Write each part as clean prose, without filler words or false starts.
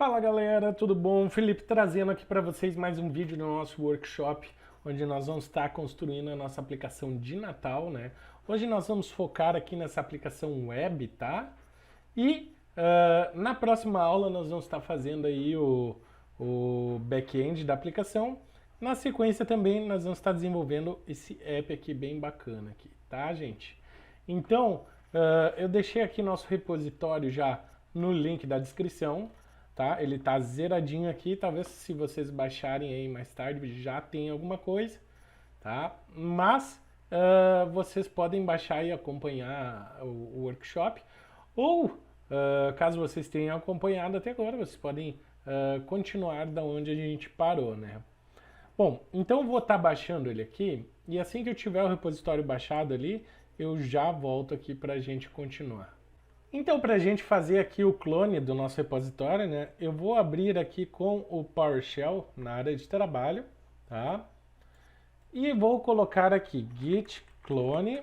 Fala galera, tudo bom? Felipe trazendo aqui para vocês mais um vídeo do nosso workshop, onde nós vamos estar construindo a nossa aplicação de Natal, né? Hoje nós vamos focar aqui nessa aplicação web, tá? E na próxima aula nós vamos estar fazendo aí o back-end da aplicação. Na sequência também nós vamos estar desenvolvendo esse app aqui bem bacana aqui, tá, gente? Então, eu deixei aqui nosso repositório já no link da descrição. Tá? Ele tá zeradinho aqui, talvez se vocês baixarem aí mais tarde já tenha alguma coisa, tá? Mas vocês podem baixar e acompanhar o workshop, ou caso vocês tenham acompanhado até agora, vocês podem continuar da onde a gente parou, né? Bom, então eu vou estar baixando ele aqui, e assim que eu tiver o repositório baixado ali, eu já volto aqui para a gente continuar. Então, para a gente fazer aqui o clone do nosso repositório, né, eu vou abrir aqui com o PowerShell na área de trabalho, tá? E vou colocar aqui git clone,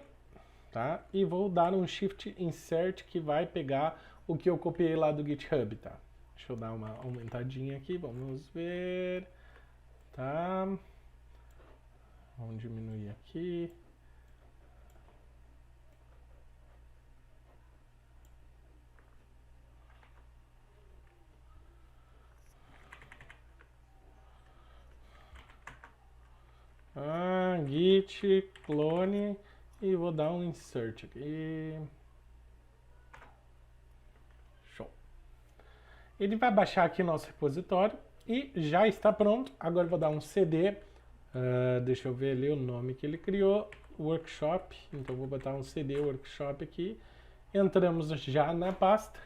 tá? E vou dar um shift insert que vai pegar o que eu copiei lá do GitHub, tá? Deixa eu dar uma aumentadinha aqui, vamos ver, tá? Vamos diminuir aqui. Git clone e vou dar um insert aqui. Show. Ele vai baixar aqui nosso repositório e já está pronto. Agora eu vou dar um cd. Deixa eu ver ali o nome que ele criou, workshop. Então vou botar um cd workshop aqui. Entramos já na pasta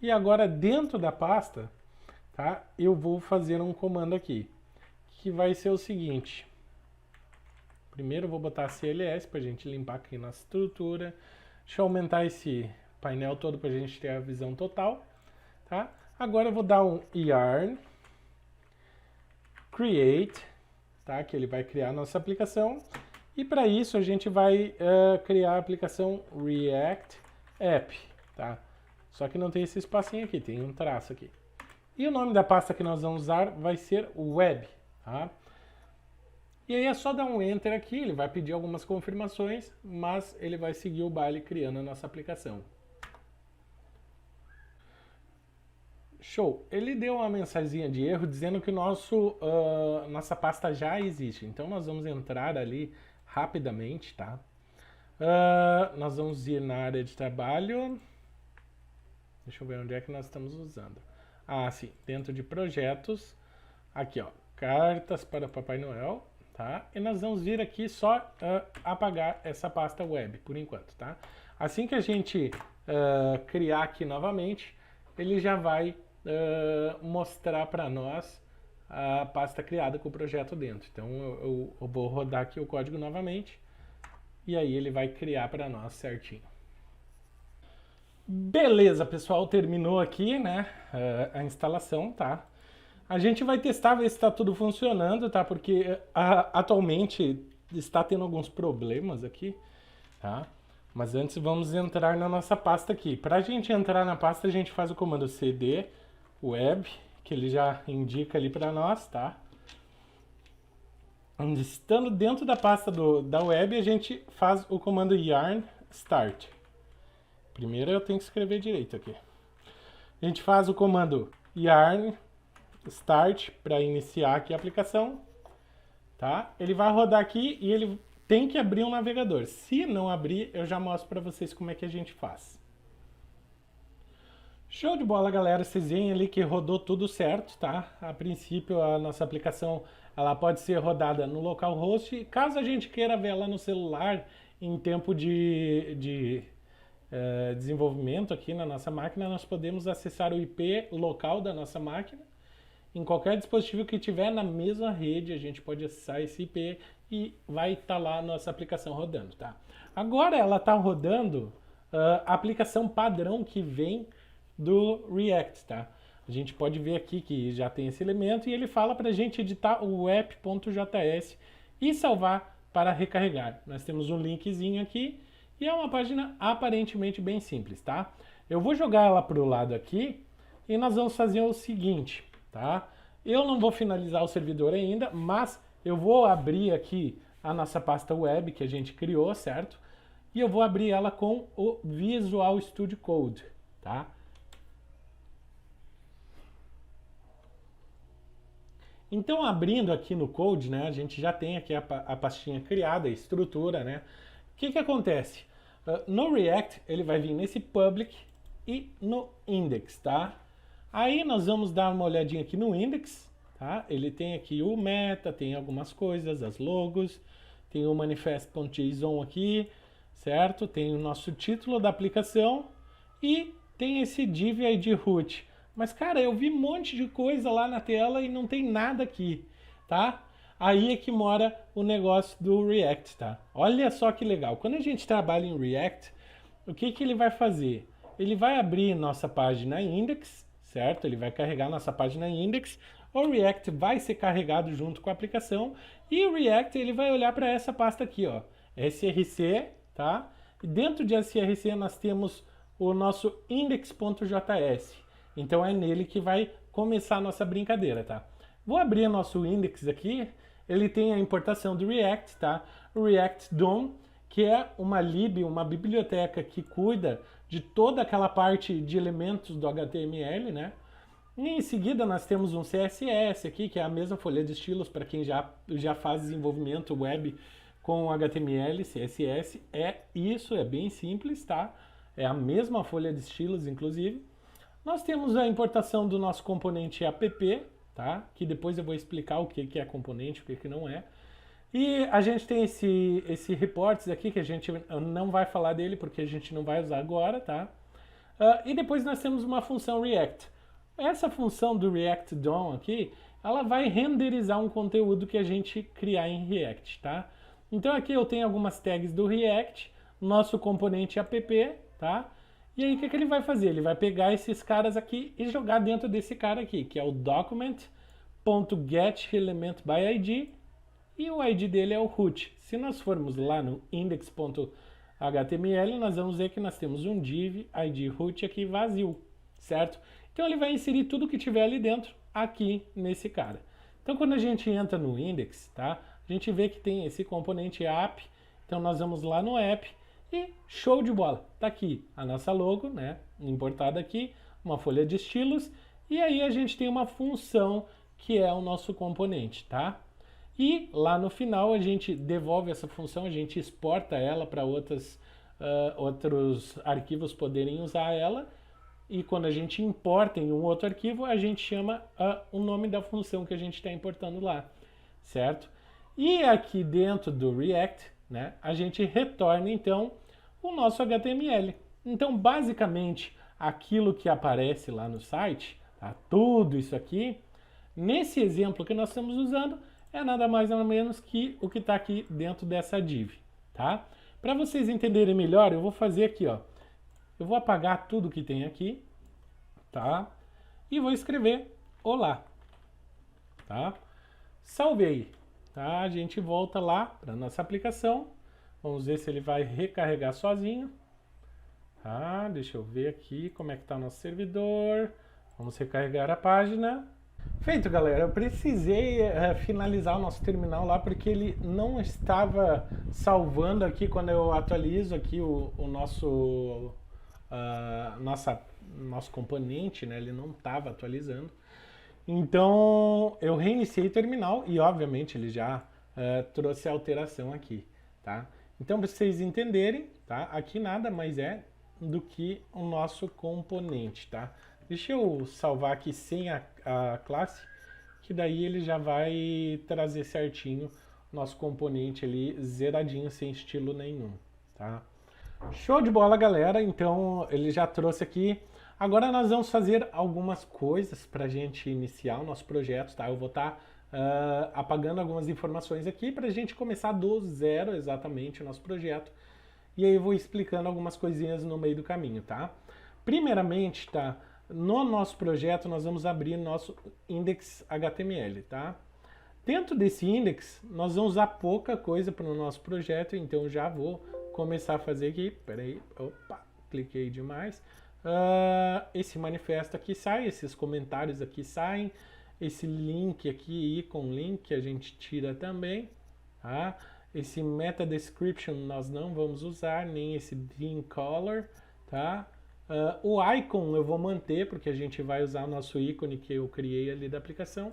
e agora dentro da pasta, tá? Eu vou fazer um comando aqui que vai ser o seguinte. Primeiro eu vou botar CLS para a gente limpar aqui na estrutura. Deixa eu aumentar esse painel todo para a gente ter a visão total. Tá? Agora eu vou dar um yarn create, tá? Que ele vai criar a nossa aplicação. E para isso a gente vai criar a aplicação React App. Tá? Só que não tem esse espacinho aqui, tem um traço aqui. E o nome da pasta que nós vamos usar vai ser Web. Tá? E aí é só dar um Enter aqui, ele vai pedir algumas confirmações, mas ele vai seguir o baile criando a nossa aplicação. Show! Ele deu uma mensaginha de erro dizendo que nossa pasta já existe. Então nós vamos entrar ali rapidamente, tá? Nós vamos ir na área de trabalho. Deixa eu ver onde é que nós estamos usando. Ah, sim, dentro de projetos. Aqui, ó, cartas para Papai Noel. Tá? E nós vamos vir aqui só apagar essa pasta web, por enquanto, tá? Assim que a gente criar aqui novamente, ele já vai mostrar para nós a pasta criada com o projeto dentro. Então eu vou rodar aqui o código novamente, e aí ele vai criar para nós certinho. Beleza, pessoal, terminou aqui, né, a instalação, tá? A gente vai testar, ver se está tudo funcionando, tá? Porque atualmente está tendo alguns problemas aqui, tá? Mas antes vamos entrar na nossa pasta aqui. Para a gente entrar na pasta, a gente faz o comando cd web, que ele já indica ali para nós, tá? Estando dentro da pasta da web, a gente faz o comando yarn start. Primeiro eu tenho que escrever direito aqui. A gente faz o comando yarn start para iniciar aqui a aplicação, tá? Ele vai rodar aqui e ele tem que abrir um navegador. Se não abrir, eu já mostro para vocês como é que a gente faz. Show de bola, galera. Vocês veem ali que rodou tudo certo, tá? A princípio, a nossa aplicação ela pode ser rodada no localhost. Caso a gente queira ver ela no celular em tempo de desenvolvimento aqui na nossa máquina, nós podemos acessar o IP local da nossa máquina. Em qualquer dispositivo que tiver na mesma rede, a gente pode acessar esse IP e vai estar lá a nossa aplicação rodando, tá? Agora ela está rodando a aplicação padrão que vem do React, tá? A gente pode ver aqui que já tem esse elemento e ele fala para a gente editar o app.js e salvar para recarregar. Nós temos um linkzinho aqui e é uma página aparentemente bem simples, tá? Eu vou jogar ela para o lado aqui E nós vamos fazer o seguinte, tá? Eu não vou finalizar o servidor ainda, mas eu vou abrir aqui a nossa pasta web que a gente criou, certo? E eu vou abrir ela com o Visual Studio Code, tá? Então, abrindo aqui no Code, né, a gente já tem aqui a pastinha criada, a estrutura, né? O que que acontece? No React, ele vai vir nesse public e no index, tá? Aí nós vamos dar uma olhadinha aqui no index, tá? Ele tem aqui o meta, tem algumas coisas, as logos, tem o manifest.json aqui, certo? Tem o nosso título da aplicação e tem esse div id root. Mas, cara, eu vi um monte de coisa lá na tela e não tem nada aqui, tá? Aí é que mora o negócio do React, tá? Olha só que legal. Quando a gente trabalha em React, o que que ele vai fazer? Ele vai abrir nossa página index, certo? Ele vai carregar nossa página index. O React vai ser carregado junto com a aplicação e o React ele vai olhar para essa pasta aqui, ó, src, tá? E dentro de src nós temos o nosso index.js. Então é nele que vai começar a nossa brincadeira, tá? Vou abrir nosso index aqui. Ele tem a importação do React, tá? O React DOM, que é uma lib, uma biblioteca que cuida de toda aquela parte de elementos do HTML, né? E em seguida nós temos um CSS aqui, que é a mesma folha de estilos para quem já faz desenvolvimento web com HTML, CSS. É isso, é bem simples, tá? É a mesma folha de estilos, inclusive. Nós temos a importação do nosso componente app, tá? Que depois eu vou explicar o que é componente, o que não é. E a gente tem esse reports aqui, que a gente não vai falar dele, porque a gente não vai usar agora, tá? E depois nós temos uma função React. Essa função do React DOM aqui, ela vai renderizar um conteúdo que a gente criar em React, tá? Então aqui eu tenho algumas tags do React, nosso componente app, tá? E aí o que ele vai fazer? Ele vai pegar esses caras aqui e jogar dentro desse cara aqui, que é o document.getElementById, e o ID dele é o root. Se nós formos lá no index.html, nós vamos ver que nós temos um div ID root aqui vazio, certo? Então ele vai inserir tudo que tiver ali dentro, aqui nesse cara. Então quando a gente entra no index, tá? A gente vê que tem esse componente app, então nós vamos lá no app, e show de bola, tá aqui a nossa logo, né, importada aqui, uma folha de estilos, e aí a gente tem uma função que é o nosso componente, tá? E lá no final a gente devolve essa função, a gente exporta ela para outros arquivos poderem usar ela, e quando a gente importa em um outro arquivo, a gente chama o nome da função que a gente está importando lá, certo? E aqui dentro do React, né, a gente retorna então o nosso HTML. Então, basicamente, aquilo que aparece lá no site, tá, tudo isso aqui, nesse exemplo que nós estamos usando, é nada mais nada menos que o que está aqui dentro dessa div, tá? Para vocês entenderem melhor, eu vou fazer aqui, ó, eu vou apagar tudo que tem aqui, tá? E vou escrever olá, tá? Salvei. Tá, a gente volta lá para nossa aplicação. Vamos ver se ele vai recarregar sozinho. Tá, deixa eu ver aqui como é que está nosso servidor. Vamos recarregar a página. Feito, galera. Eu precisei finalizar o nosso terminal lá porque ele não estava salvando aqui quando eu atualizo aqui o nosso nosso componente, né? Ele não estava atualizando. Então, eu reiniciei o terminal e, obviamente, ele já trouxe a alteração aqui, tá? Então, para vocês entenderem, tá? Aqui nada mais é do que o nosso componente, tá? Deixa eu salvar aqui sem a classe, que daí ele já vai trazer certinho o nosso componente ali, zeradinho, sem estilo nenhum, tá? Show de bola, galera! Então, ele já trouxe aqui. Agora nós vamos fazer algumas coisas para a gente iniciar o nosso projeto, tá? Eu vou estar apagando algumas informações aqui para a gente começar do zero exatamente o nosso projeto. E aí eu vou explicando algumas coisinhas no meio do caminho, tá? Primeiramente, tá? No nosso projeto nós vamos abrir nosso index.html, tá? Dentro desse index nós vamos usar pouca coisa para o nosso projeto, então já vou começar a fazer aqui. Peraí, opa, cliquei demais. esse manifesto aqui sai, esses comentários aqui saem, esse link aqui, icon link, a gente tira também, tá? Esse meta description nós não vamos usar, nem esse theme color, tá? O icon eu vou manter, porque a gente vai usar o nosso ícone que eu criei ali da aplicação.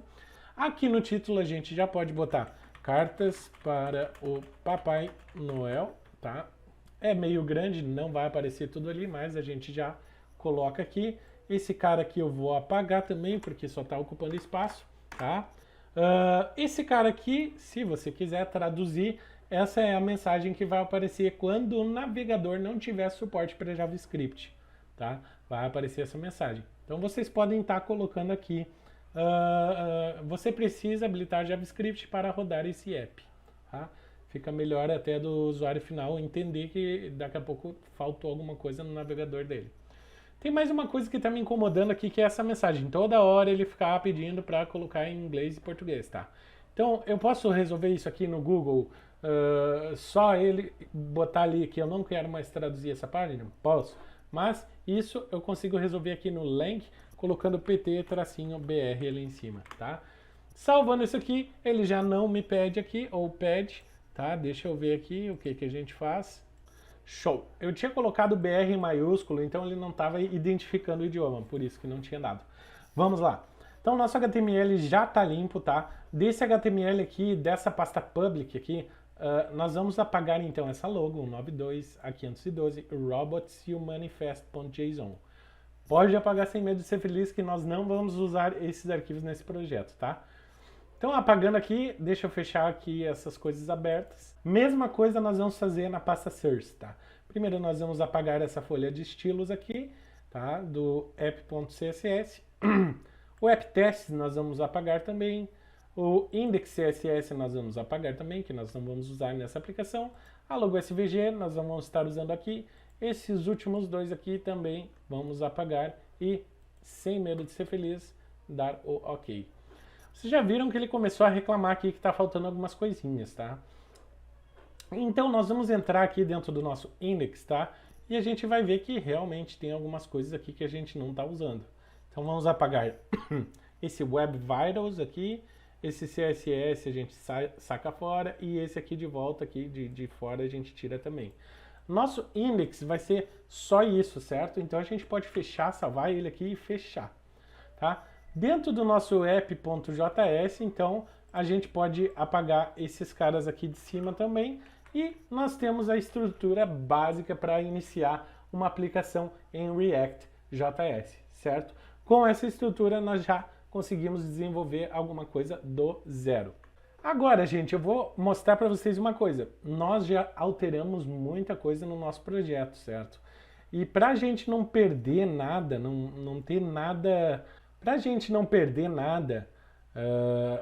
Aqui no título a gente já pode botar cartas para o Papai Noel, tá? É meio grande, não vai aparecer tudo ali, mas a gente já coloca aqui. Esse cara aqui eu vou apagar também, porque só está ocupando espaço, tá? Esse cara aqui, se você quiser traduzir, essa é a mensagem que vai aparecer quando o navegador não tiver suporte para JavaScript, tá? Vai aparecer essa mensagem. Então vocês podem estar colocando aqui, você precisa habilitar JavaScript para rodar esse app, tá? Fica melhor até do usuário final entender que daqui a pouco faltou alguma coisa no navegador dele. Tem mais uma coisa que está me incomodando aqui, que é essa mensagem. Toda hora ele ficar pedindo para colocar em inglês e português, tá? Então, eu posso resolver isso aqui no Google, só ele botar ali que eu não quero mais traduzir essa página? Posso. Mas isso eu consigo resolver aqui no Lang, colocando pt-br ali em cima, tá? Salvando isso aqui, ele já não me pede aqui, ou pede, tá? Deixa eu ver aqui o que a gente faz. Show! Eu tinha colocado BR em maiúsculo, então ele não estava identificando o idioma, por isso que não tinha dado. Vamos lá. Então, nosso HTML já está limpo, tá? Desse HTML aqui, dessa pasta public aqui, nós vamos apagar então essa logo, 192, a 512, o robots e o manifest.json. Pode apagar sem medo de ser feliz que nós não vamos usar esses arquivos nesse projeto, tá? Então, apagando aqui, deixa eu fechar aqui essas coisas abertas. Mesma coisa nós vamos fazer na pasta source, tá? Primeiro nós vamos apagar essa folha de estilos aqui, tá? Do app.css. O app.test nós vamos apagar também. O index.css nós vamos apagar também, que nós não vamos usar nessa aplicação. A logo SVG nós vamos estar usando aqui. Esses últimos dois aqui também vamos apagar e, sem medo de ser feliz, dar o OK. Vocês já viram que ele começou a reclamar aqui que está faltando algumas coisinhas, tá? Então nós vamos entrar aqui dentro do nosso index, tá? E a gente vai ver que realmente tem algumas coisas aqui que a gente não está usando. Então vamos apagar esse Web Vitals aqui, esse CSS a gente saca fora e esse aqui de volta aqui de fora a gente tira também. Nosso index vai ser só isso, certo? Então a gente pode fechar, salvar ele aqui e fechar, tá? Dentro do nosso app.js, então, a gente pode apagar esses caras aqui de cima também. E nós temos a estrutura básica para iniciar uma aplicação em React.js, certo? Com essa estrutura, nós já conseguimos desenvolver alguma coisa do zero. Agora, gente, eu vou mostrar para vocês uma coisa. Nós já alteramos muita coisa no nosso projeto, certo? E para a gente não perder nada, não ter nada... Para a gente não perder nada,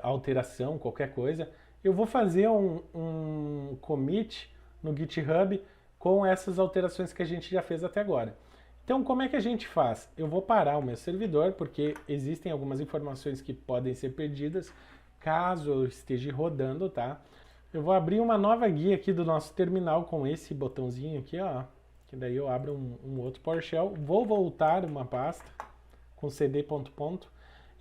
alteração, qualquer coisa, eu vou fazer um commit no GitHub com essas alterações que a gente já fez até agora. Então, como é que a gente faz? Eu vou parar o meu servidor, porque existem algumas informações que podem ser perdidas caso eu esteja rodando, tá? Eu vou abrir uma nova guia aqui do nosso terminal com esse botãozinho aqui, ó, que daí eu abro um outro PowerShell. Vou voltar uma pasta com cd ponto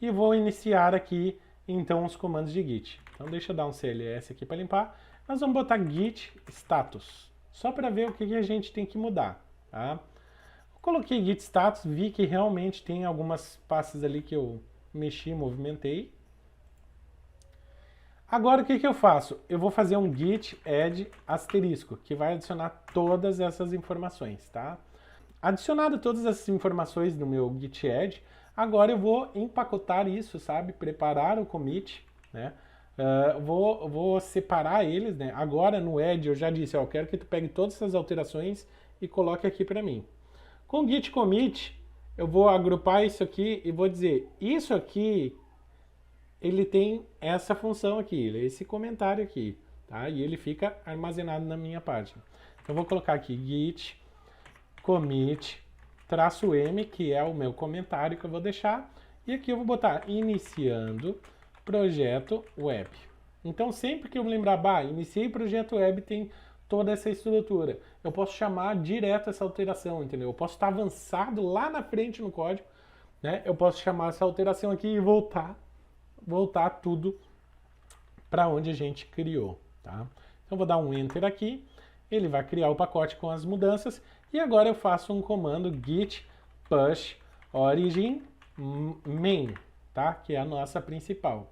e vou iniciar aqui então os comandos de git. Então deixa eu dar um cls aqui para limpar. Nós vamos botar git status, só para ver o que a gente tem que mudar, tá? Coloquei git status, vi que realmente tem algumas pastas ali que eu mexi, movimentei. Agora o que eu faço? Eu vou fazer um git add asterisco, que vai adicionar todas essas informações, tá? Adicionado todas essas informações no meu git add, agora eu vou empacotar isso, sabe? Preparar o commit, né? Vou separar eles, né? Agora no add eu já disse, ó, eu quero que tu pegue todas essas alterações e coloque aqui para mim. Com git commit, eu vou agrupar isso aqui e vou dizer, isso aqui, ele tem essa função aqui, esse comentário aqui, tá? E ele fica armazenado na minha página. Então eu vou colocar aqui git commit -m, que é o meu comentário que eu vou deixar, e aqui eu vou botar iniciando projeto web. Então sempre que eu me lembrar, iniciei projeto web, tem toda essa estrutura. Eu posso chamar direto essa alteração, entendeu? Eu posso estar avançado lá na frente no código, né? Eu posso chamar essa alteração aqui e voltar tudo para onde a gente criou, tá? Então vou dar um Enter aqui, ele vai criar o pacote com as mudanças e agora eu faço um comando git push origin main, tá? Que é a nossa principal,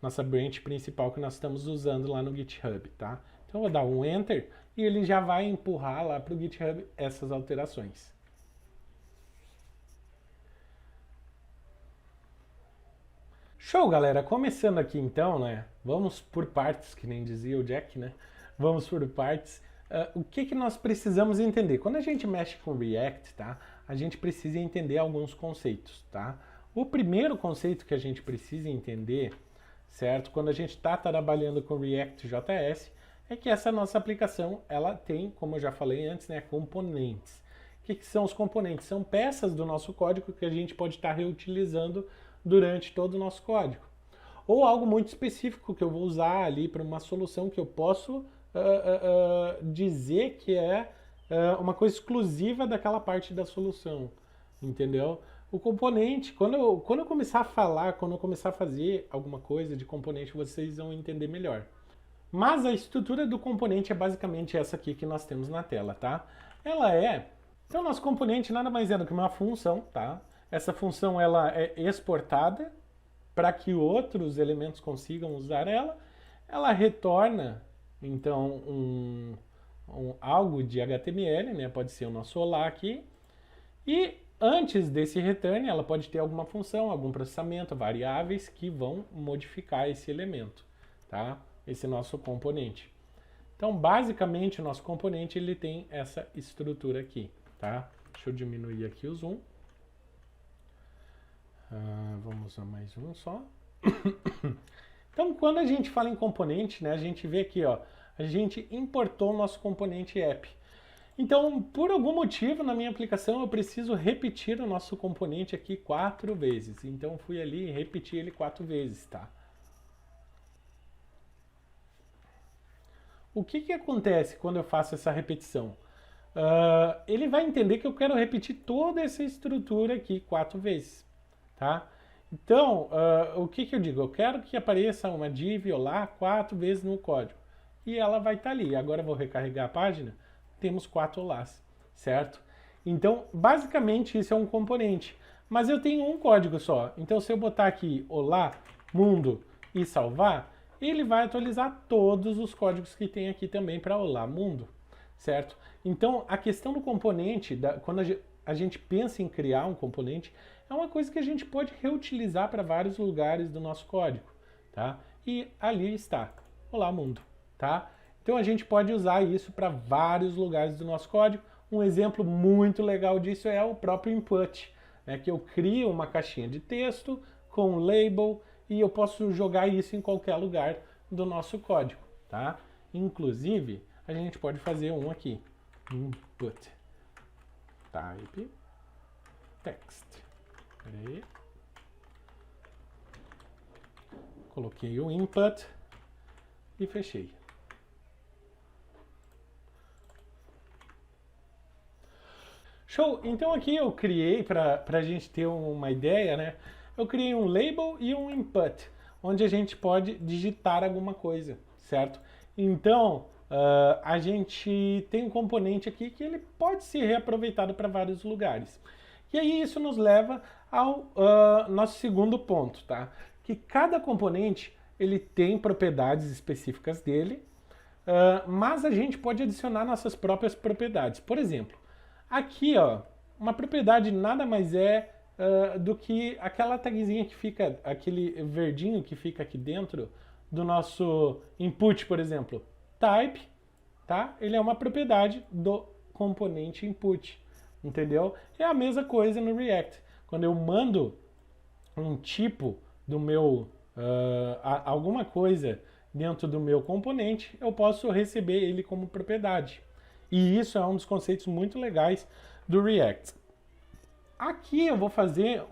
nossa branch principal que nós estamos usando lá no GitHub, tá? Então eu vou dar um Enter e ele já vai empurrar lá para o GitHub essas alterações. Show, galera! Começando aqui então, né? Vamos por partes, que nem dizia o Jack, né? Vamos por partes. O que nós precisamos entender? Quando a gente mexe com React, tá? A gente precisa entender alguns conceitos, tá? O primeiro conceito que a gente precisa entender, certo? Quando a gente está trabalhando com React.js, é que essa nossa aplicação, ela tem, como eu já falei antes, né? Componentes. O que são os componentes? São peças do nosso código que a gente pode estar reutilizando durante todo o nosso código. Ou algo muito específico que eu vou usar ali para uma solução que eu posso dizer que é uma coisa exclusiva daquela parte da solução, entendeu? O componente, quando eu começar a falar, quando eu começar a fazer alguma coisa de componente, vocês vão entender melhor. Mas a estrutura do componente é basicamente essa aqui que nós temos na tela, tá? Então nosso componente nada mais é do que uma função, tá? Essa função ela é exportada para que outros elementos consigam usar ela. Ela retorna, então, algo de HTML, né? Pode ser o nosso olá aqui. E antes desse return, ela pode ter alguma função, algum processamento, variáveis que vão modificar esse elemento, tá? Esse nosso componente. Então, basicamente, o nosso componente ele tem essa estrutura aqui, tá? Deixa eu diminuir aqui o zoom. Vamos usar mais um só. Então, quando a gente fala em componente, né, a gente vê aqui, ó, a gente importou o nosso componente app. Então, por algum motivo na minha aplicação, eu preciso repetir o nosso componente aqui 4 vezes. Então, fui ali e repeti ele 4 vezes, tá? O que acontece quando eu faço essa repetição? Ele vai entender que eu quero repetir toda essa estrutura aqui 4 vezes. Tá? Então, o que eu digo? Eu quero que apareça uma div olá 4 vezes no código. E ela vai estar ali. Agora eu vou recarregar a página. Temos 4 olás, certo? Então, basicamente, isso é um componente. Mas eu tenho um código só. Então, se eu botar aqui olá, mundo e salvar, ele vai atualizar todos os códigos que tem aqui também para olá, mundo, certo? Então, a questão do componente, quando a gente pensa em criar um componente, é uma coisa que a gente pode reutilizar para vários lugares do nosso código, tá? E ali está, olá mundo, tá? Então a gente pode usar isso para vários lugares do nosso código. Um exemplo muito legal disso é o próprio input, né? Que eu crio uma caixinha de texto com um label e eu posso jogar isso em qualquer lugar do nosso código, tá? Inclusive, a gente pode fazer um aqui, input, type, text. Peraí. Coloquei o input e fechei. Show! Então aqui eu criei, para a gente ter uma ideia, né? Eu criei um label e um input, onde a gente pode digitar alguma coisa, certo? Então, a gente tem um componente aqui que ele pode ser reaproveitado para vários lugares. E aí isso nos leva ao nosso segundo ponto, tá? Que cada componente ele tem propriedades específicas dele, mas a gente pode adicionar nossas próprias propriedades. Por exemplo, aqui, ó, uma propriedade nada mais é do que aquela tagzinha que fica, aquele verdinho que fica aqui dentro do nosso input, por exemplo. Type, tá? Ele é uma propriedade do componente input. Entendeu? É a mesma coisa no React. Quando eu mando um tipo do meu, alguma coisa dentro do meu componente, eu posso receber ele como propriedade. E isso é um dos conceitos muito legais do React. Aqui eu vou fazer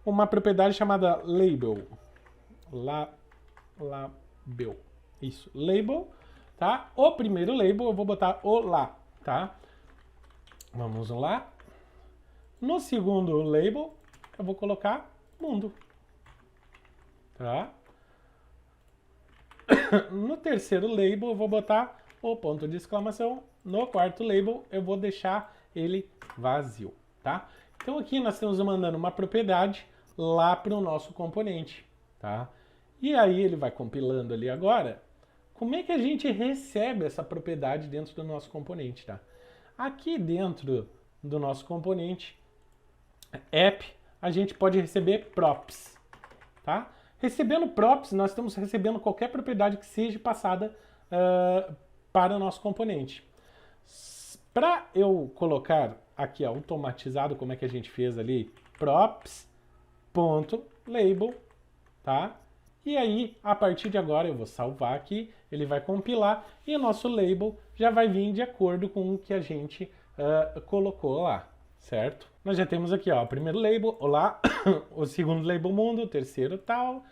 uma propriedade chamada label. Label. Isso, label. tá? O primeiro label eu vou botar olá, tá? Vamos lá. No segundo label eu vou colocar mundo, tá? No terceiro label eu vou botar o ponto de exclamação. No quarto label eu vou deixar ele vazio, tá? Então aqui nós estamos mandando uma propriedade lá para o nosso componente, tá? E aí ele vai compilando ali agora. Como é que a gente recebe essa propriedade dentro do nosso componente, tá? Aqui dentro do nosso componente app, a gente pode receber props, tá? Recebendo props, nós estamos recebendo qualquer propriedade que seja passada para o nosso componente. Para eu colocar aqui automatizado, como é que a gente fez ali, props.label, tá? E aí, a partir de agora, eu vou salvar aqui, ele vai compilar e o nosso label já vai vir de acordo com o que a gente colocou lá, certo? Nós já temos aqui, ó, o primeiro label, olá, o segundo label mundo, o terceiro tal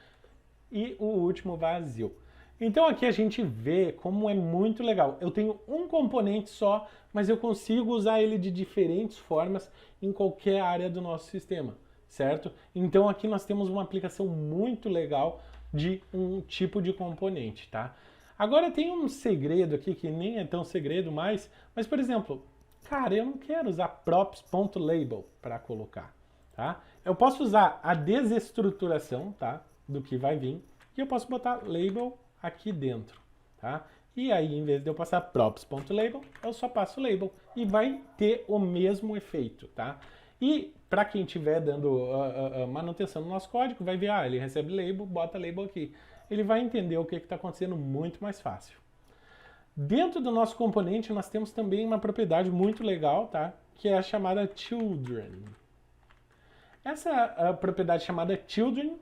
e o último vazio. Então aqui a gente vê como é muito legal. Eu tenho um componente só, mas eu consigo usar ele de diferentes formas em qualquer área do nosso sistema, certo? Então aqui nós temos uma aplicação muito legal de um tipo de componente, tá? Agora tem um segredo aqui que nem é tão segredo mais, mas por exemplo, cara, eu não quero usar props.label para colocar, tá? Eu posso usar a desestruturação, tá? Do que vai vir, e eu posso botar label aqui dentro, tá? E aí, em vez de eu passar props.label, eu só passo label e vai ter o mesmo efeito, tá? E para quem estiver dando manutenção no nosso código, vai ver, ele recebe label, bota label aqui. Ele vai entender o que está acontecendo muito mais fácil. Dentro do nosso componente, nós temos também uma propriedade muito legal, tá? Que é a chamada children. Essa propriedade chamada children,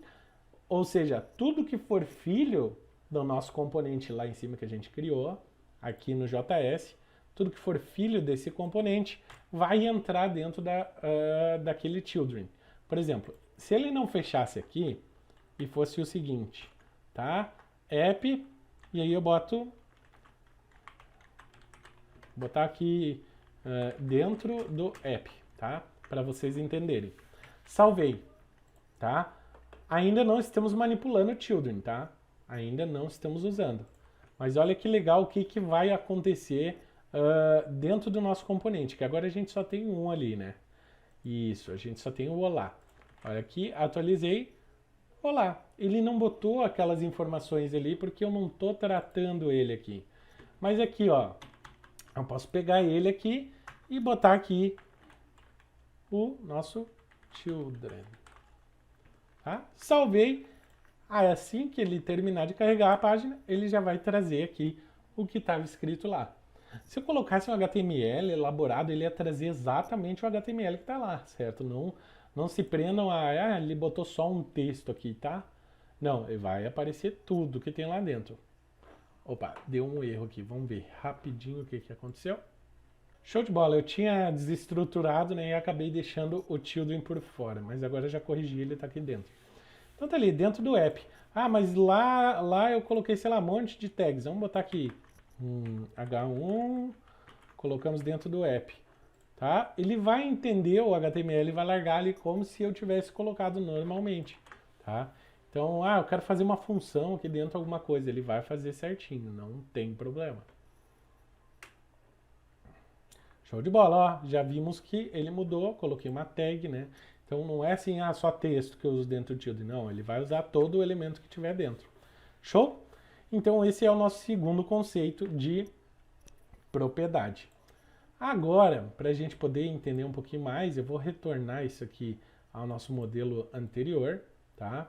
ou seja, tudo que for filho do nosso componente lá em cima que a gente criou, aqui no JS, tudo que for filho desse componente vai entrar dentro daquele children. Por exemplo, se ele não fechasse aqui e fosse o seguinte, tá? App, e aí eu botar aqui dentro do app, tá? Para vocês entenderem. Salvei, tá? Ainda não estamos manipulando o children, tá? Ainda não estamos usando. Mas olha que legal o que vai acontecer dentro do nosso componente, que agora a gente só tem um ali, né? Isso, a gente só tem o olá. Olha aqui, atualizei, olá. Ele não botou aquelas informações ali porque eu não estou tratando ele aqui. Mas aqui, ó, eu posso pegar ele aqui e botar aqui o nosso children. Tá? Salvei. Assim que ele terminar de carregar a página, ele já vai trazer aqui o que estava escrito lá. Se eu colocasse um HTML elaborado, ele ia trazer exatamente o HTML que está lá, certo? Não se prendam ele botou só um texto aqui, tá? Não, ele vai aparecer tudo que tem lá dentro. Opa, deu um erro aqui. Vamos ver rapidinho o que aconteceu. Show de bola, eu tinha desestruturado, né, e acabei deixando o children por fora, mas agora já corrigi, ele está aqui dentro. Então tá ali, dentro do app. Mas lá eu coloquei, sei lá, um monte de tags. Vamos botar aqui H1, colocamos dentro do app. Tá? Ele vai entender o HTML e vai largar ali como se eu tivesse colocado normalmente. Tá? Então, eu quero fazer uma função aqui dentro, alguma coisa. Ele vai fazer certinho, não tem problema. Show de bola, ó. Já vimos que ele mudou, coloquei uma tag, né? Então não é assim, só texto que eu uso dentro do children. Não, ele vai usar todo o elemento que tiver dentro. Show? Então esse é o nosso segundo conceito de propriedade. Agora, para a gente poder entender um pouquinho mais, eu vou retornar isso aqui ao nosso modelo anterior, tá?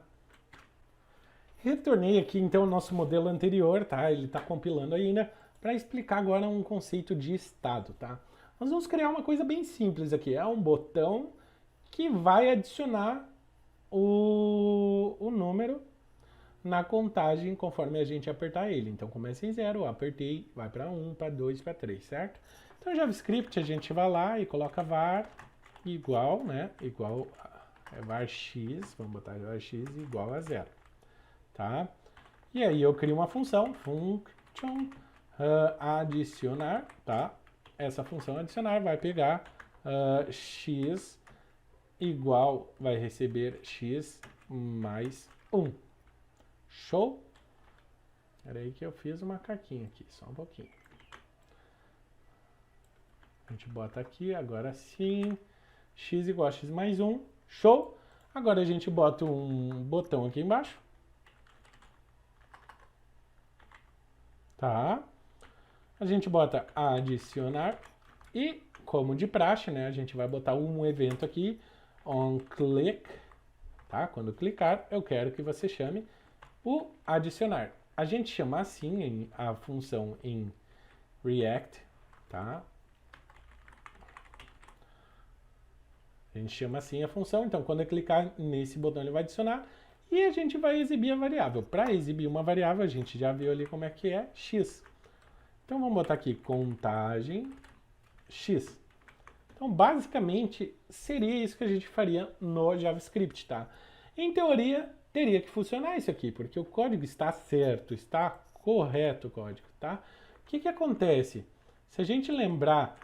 Retornei aqui então o nosso modelo anterior, tá? Ele está compilando ainda, para explicar agora um conceito de estado, tá? Nós vamos criar uma coisa bem simples aqui, é um botão que vai adicionar o número na contagem conforme a gente apertar ele. Então começa em 0, apertei, vai para 1, para 2, para 3, certo? Então JavaScript a gente vai lá e coloca var igual, né? Igual var x, vamos botar var x igual a 0, tá? E aí eu crio uma função, function adicionar, tá? Essa função adicionar vai pegar x igual, vai receber x mais 1. Show? Espera aí que eu fiz uma caquinha aqui, só um pouquinho. A gente bota aqui, agora sim, x igual a x mais 1. Show? Agora a gente bota um botão aqui embaixo. Tá? A gente bota adicionar e, como de praxe, né, a gente vai botar um evento aqui, onClick, tá? Quando clicar, eu quero que você chame o adicionar. A gente chama assim a função em React, tá? A gente chama assim a função, então quando eu clicar nesse botão ele vai adicionar e a gente vai exibir a variável. Para exibir uma variável, a gente já viu ali como é que é x. Então vamos botar aqui contagem x. Então basicamente seria isso que a gente faria no JavaScript, tá? Em teoria teria que funcionar isso aqui, porque o código está certo, está correto o código, tá? O que que acontece? Se a gente lembrar,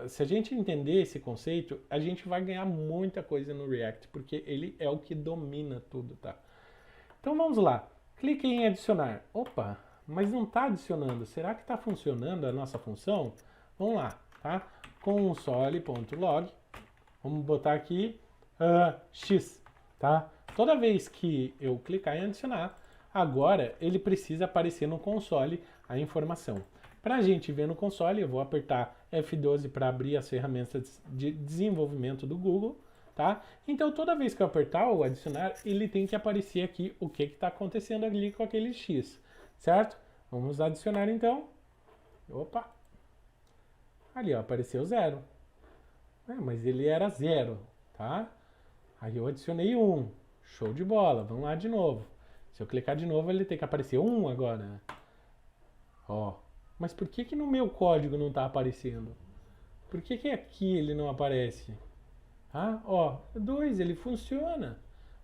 se a gente entender esse conceito, a gente vai ganhar muita coisa no React, porque ele é o que domina tudo, tá? Então vamos lá. Clique em adicionar. Opa, mas não está adicionando. Será que está funcionando a nossa função? Vamos lá, tá? Console.log. Vamos botar aqui x, tá? Toda vez que eu clicar em adicionar, agora ele precisa aparecer no console a informação. Para a gente ver no console, eu vou apertar F12 para abrir as ferramentas de desenvolvimento do Google, tá? Então toda vez que eu apertar o adicionar, ele tem que aparecer aqui o que está acontecendo ali com aquele x, certo? Vamos adicionar então. Opa! Ali ó, apareceu 0. Mas ele era 0, tá? Aí eu adicionei 1. Show de bola. Vamos lá de novo. Se eu clicar de novo, ele tem que aparecer 1 agora. Ó. Mas por que que no meu código não está aparecendo? Por que que aqui ele não aparece? Ah, ó, 2, ele funciona.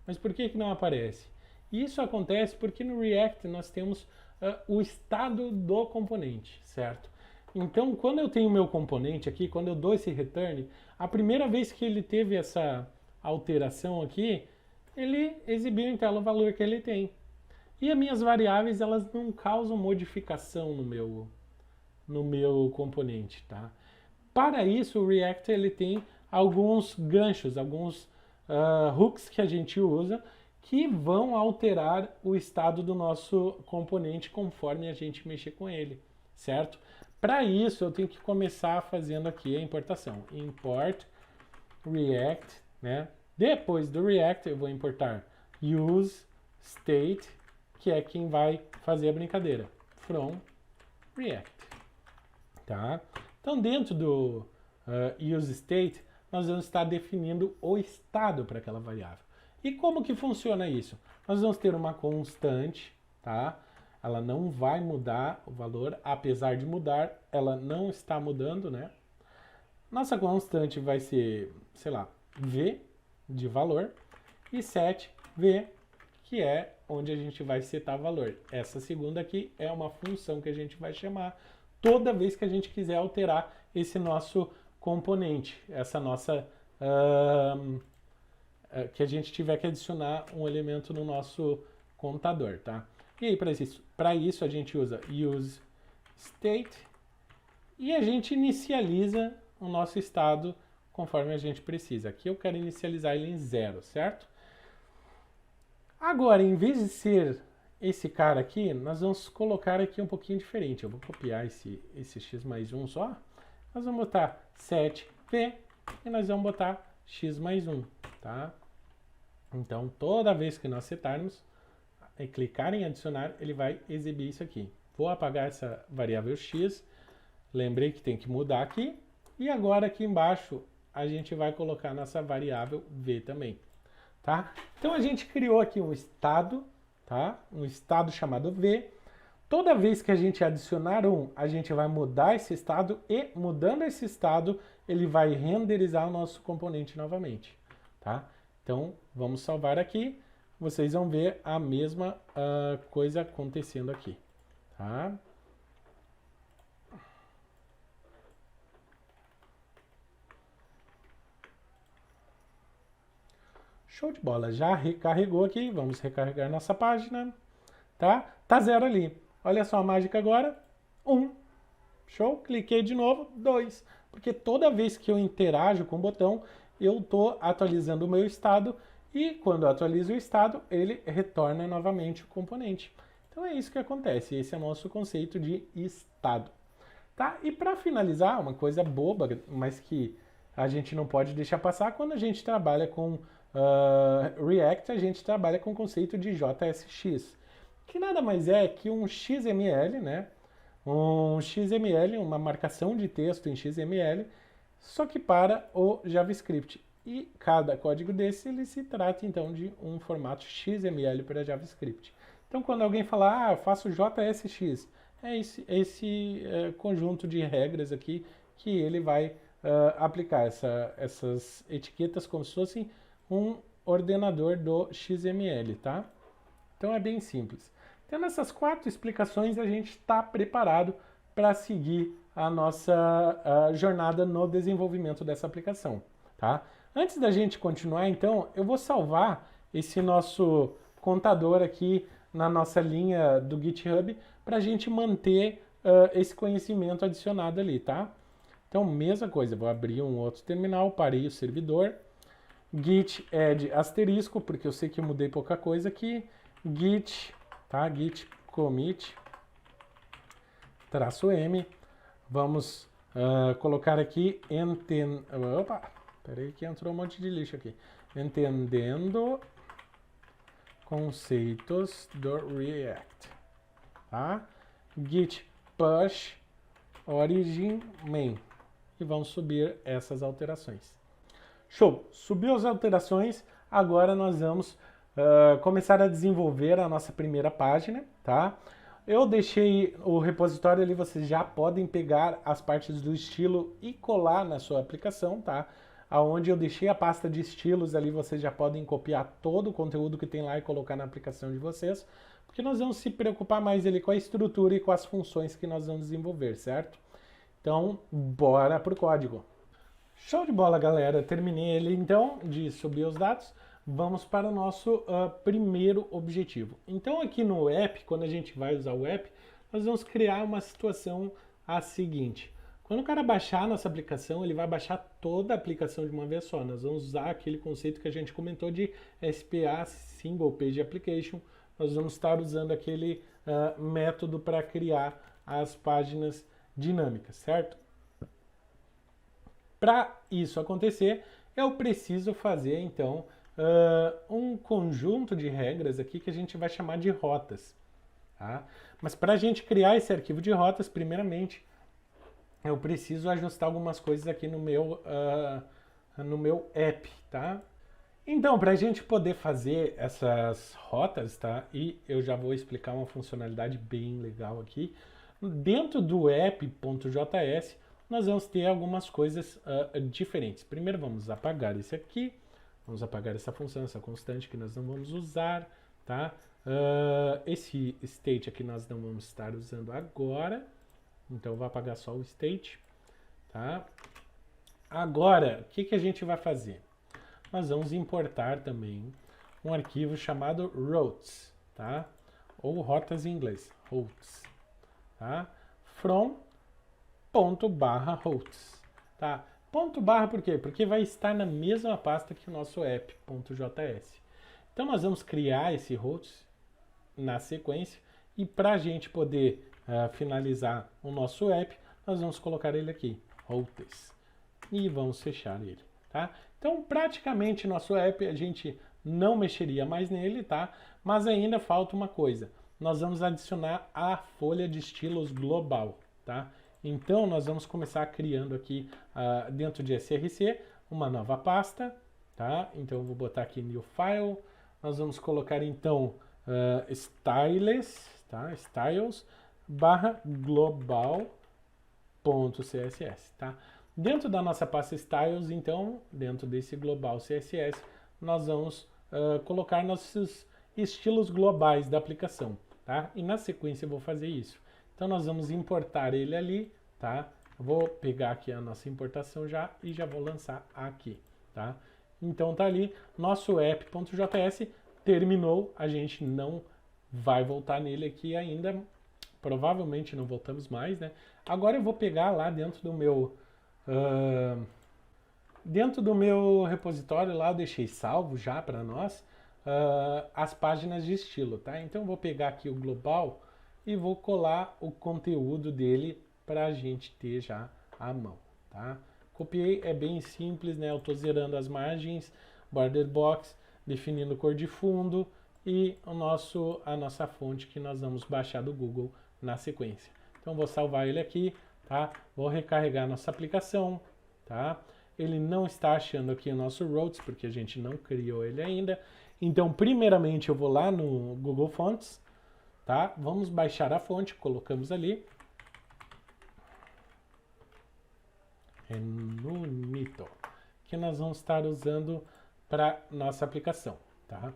Mas por que que não aparece? Isso acontece porque no React nós temos o estado do componente, certo? Então, quando eu tenho o meu componente aqui, quando eu dou esse return, a primeira vez que ele teve essa alteração aqui, ele exibiu em tela o valor que ele tem. E as minhas variáveis, elas não causam modificação no meu componente, tá? Para isso, o React ele tem alguns ganchos, alguns hooks que a gente usa que vão alterar o estado do nosso componente conforme a gente mexer com ele, certo? Para isso, eu tenho que começar fazendo aqui a importação. Import React, né? Depois do React, eu vou importar use state, que é quem vai fazer a brincadeira, from React, tá? Então, dentro do use state, nós vamos estar definindo o estado para aquela variável. E como que funciona isso? Nós vamos ter uma constante, tá? Ela não vai mudar o valor, apesar de mudar, ela não está mudando, né? Nossa constante vai ser, sei lá, v de valor e set v, que é onde a gente vai setar valor. Essa segunda aqui é uma função que a gente vai chamar toda vez que a gente quiser alterar esse nosso componente, essa nossa que a gente tiver que adicionar um elemento no nosso contador, tá? E aí, para isso a gente usa use state e a gente inicializa o nosso estado conforme a gente precisa. Aqui eu quero inicializar ele em 0, certo? Agora, em vez de ser esse cara aqui, nós vamos colocar aqui um pouquinho diferente. Eu vou copiar esse x mais 1 só. Nós vamos botar 7p e nós vamos botar x mais 1, tá? Então, toda vez que nós setarmos e clicar em adicionar, ele vai exibir isso aqui. Vou apagar essa variável x. Lembrei que tem que mudar aqui. E agora aqui embaixo a gente vai colocar nossa variável v também, tá? Então a gente criou aqui um estado, tá? Um estado chamado v. Toda vez que a gente adicionar um, a gente vai mudar esse estado e mudando esse estado, ele vai renderizar o nosso componente novamente, tá? Então vamos salvar aqui. Vocês vão ver a mesma coisa acontecendo aqui, tá? Show de bola, já recarregou aqui, vamos recarregar nossa página, tá? Tá 0 ali. Olha só a mágica agora, 1. Show? Cliquei de novo, 2. Porque toda vez que eu interajo com o botão, eu estou atualizando o meu estado e quando eu atualizo o estado, ele retorna novamente o componente. Então é isso que acontece, esse é o nosso conceito de estado. Tá? E para finalizar, uma coisa boba, mas que a gente não pode deixar passar, quando a gente trabalha com React, a gente trabalha com o conceito de JSX, que nada mais é que um XML, né? Um XML, uma marcação de texto em XML, só que para o JavaScript. E cada código desse, ele se trata então de um formato XML para JavaScript. Então quando alguém falar, faço JSX, é esse conjunto de regras aqui que ele vai aplicar essas etiquetas como se fossem um ordenador do XML, tá? Então é bem simples. Tendo essas 4 explicações, a gente está preparado para seguir a nossa jornada no desenvolvimento dessa aplicação, tá? Antes da gente continuar, então, eu vou salvar esse nosso contador aqui na nossa linha do GitHub para a gente manter esse conhecimento adicionado ali, tá? Então, mesma coisa, vou abrir um outro terminal, parei o servidor, git add asterisco, porque eu sei que eu mudei pouca coisa aqui, git, tá? Git commit -m, vamos colocar aqui opa, peraí que entrou um monte de lixo aqui, entendendo conceitos do React, tá? Git push origin main e vamos subir essas alterações. Show! Subiu as alterações, agora nós vamos começar a desenvolver a nossa primeira página, tá? Eu deixei o repositório ali, vocês já podem pegar as partes do estilo e colar na sua aplicação, tá? Aonde eu deixei a pasta de estilos ali, vocês já podem copiar todo o conteúdo que tem lá e colocar na aplicação de vocês, porque nós vamos se preocupar mais ali com a estrutura e com as funções que nós vamos desenvolver, certo? Então, bora pro código. Show de bola, galera! Terminei ele então de subir os dados. Vamos para o nosso primeiro objetivo. Então aqui no app, quando a gente vai usar o app, nós vamos criar uma situação a seguinte. Quando o cara baixar a nossa aplicação, ele vai baixar toda a aplicação de uma vez só. Nós vamos usar aquele conceito que a gente comentou de SPA, Single Page Application. Nós vamos estar usando aquele método para criar as páginas dinâmicas, certo? Para isso acontecer, eu preciso fazer então um conjunto de regras aqui que a gente vai chamar de rotas. Tá? Mas para a gente criar esse arquivo de rotas, primeiramente, eu preciso ajustar algumas coisas aqui no meu app, tá? Então, para a gente poder fazer essas rotas, tá? E eu já vou explicar uma funcionalidade bem legal aqui. Dentro do app.js, nós vamos ter algumas coisas diferentes. Primeiro, vamos apagar esse aqui. Vamos apagar essa função, essa constante que nós não vamos usar, tá? Esse state aqui nós não vamos estar usando agora. Então, eu vou apagar só o state, tá? Agora, o que a gente vai fazer? Nós vamos importar também um arquivo chamado routes, tá? Ou rotas em inglês, routes, tá? From ./routes, tá? Ponto barra por quê? Porque vai estar na mesma pasta que o nosso app.js. Então nós vamos criar esse routes na sequência e para a gente poder finalizar o nosso app, nós vamos colocar ele aqui, routes, e vamos fechar ele, tá? Então praticamente nosso app a gente não mexeria mais nele, tá? Mas ainda falta uma coisa, nós vamos adicionar a folha de estilos global, tá? Então, nós vamos começar criando aqui dentro de src uma nova pasta, tá? Então, eu vou botar aqui new file. Nós vamos colocar, então, styles, tá? Styles /global.css, tá? Dentro da nossa pasta styles, então, dentro desse global CSS, nós vamos colocar nossos estilos globais da aplicação, tá? E na sequência eu vou fazer isso. Então nós vamos importar ele ali, tá? Eu vou pegar aqui a nossa importação já e já vou lançar aqui, tá? Então tá ali, nosso app.js terminou, a gente não vai voltar nele aqui ainda, provavelmente não voltamos mais, né? Agora eu vou pegar lá dentro do meu repositório lá, eu deixei salvo já para nós as páginas de estilo, tá? Então eu vou pegar aqui o global e vou colar o conteúdo dele para a gente ter já à mão, tá? Copiei, é bem simples, né? Eu estou zerando as margens, border box, definindo cor de fundo e a nossa fonte que nós vamos baixar do Google na sequência. Então vou salvar ele aqui, tá? Vou recarregar nossa aplicação, tá? Ele não está achando aqui o nosso routes, porque a gente não criou ele ainda. Então, primeiramente, eu vou lá no Google Fonts, tá? Vamos baixar a fonte, colocamos ali. Renunito, que nós vamos estar usando para nossa aplicação, tá?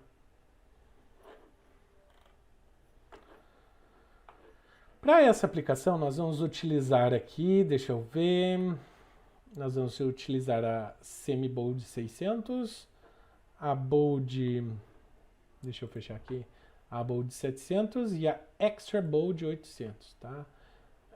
Para essa aplicação, nós vamos utilizar aqui, deixa eu ver, nós vamos utilizar a Semi-Bold 600, a Bold, deixa eu fechar aqui, a Bold 700 e a Extra Bold 800, tá?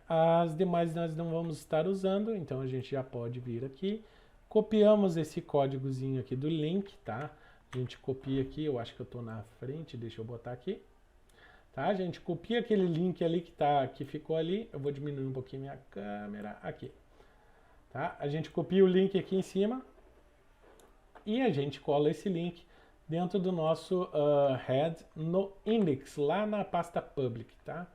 As demais nós não vamos estar usando, então a gente já pode vir aqui. Copiamos esse códigozinho aqui do link, tá? A gente copia aqui, eu acho que eu estou na frente, deixa eu botar aqui. Tá, a gente copia aquele link ali que ficou ali. Eu vou diminuir um pouquinho minha câmera aqui. Tá? A gente copia o link aqui em cima e a gente cola esse link dentro do nosso head no index, lá na pasta public, tá?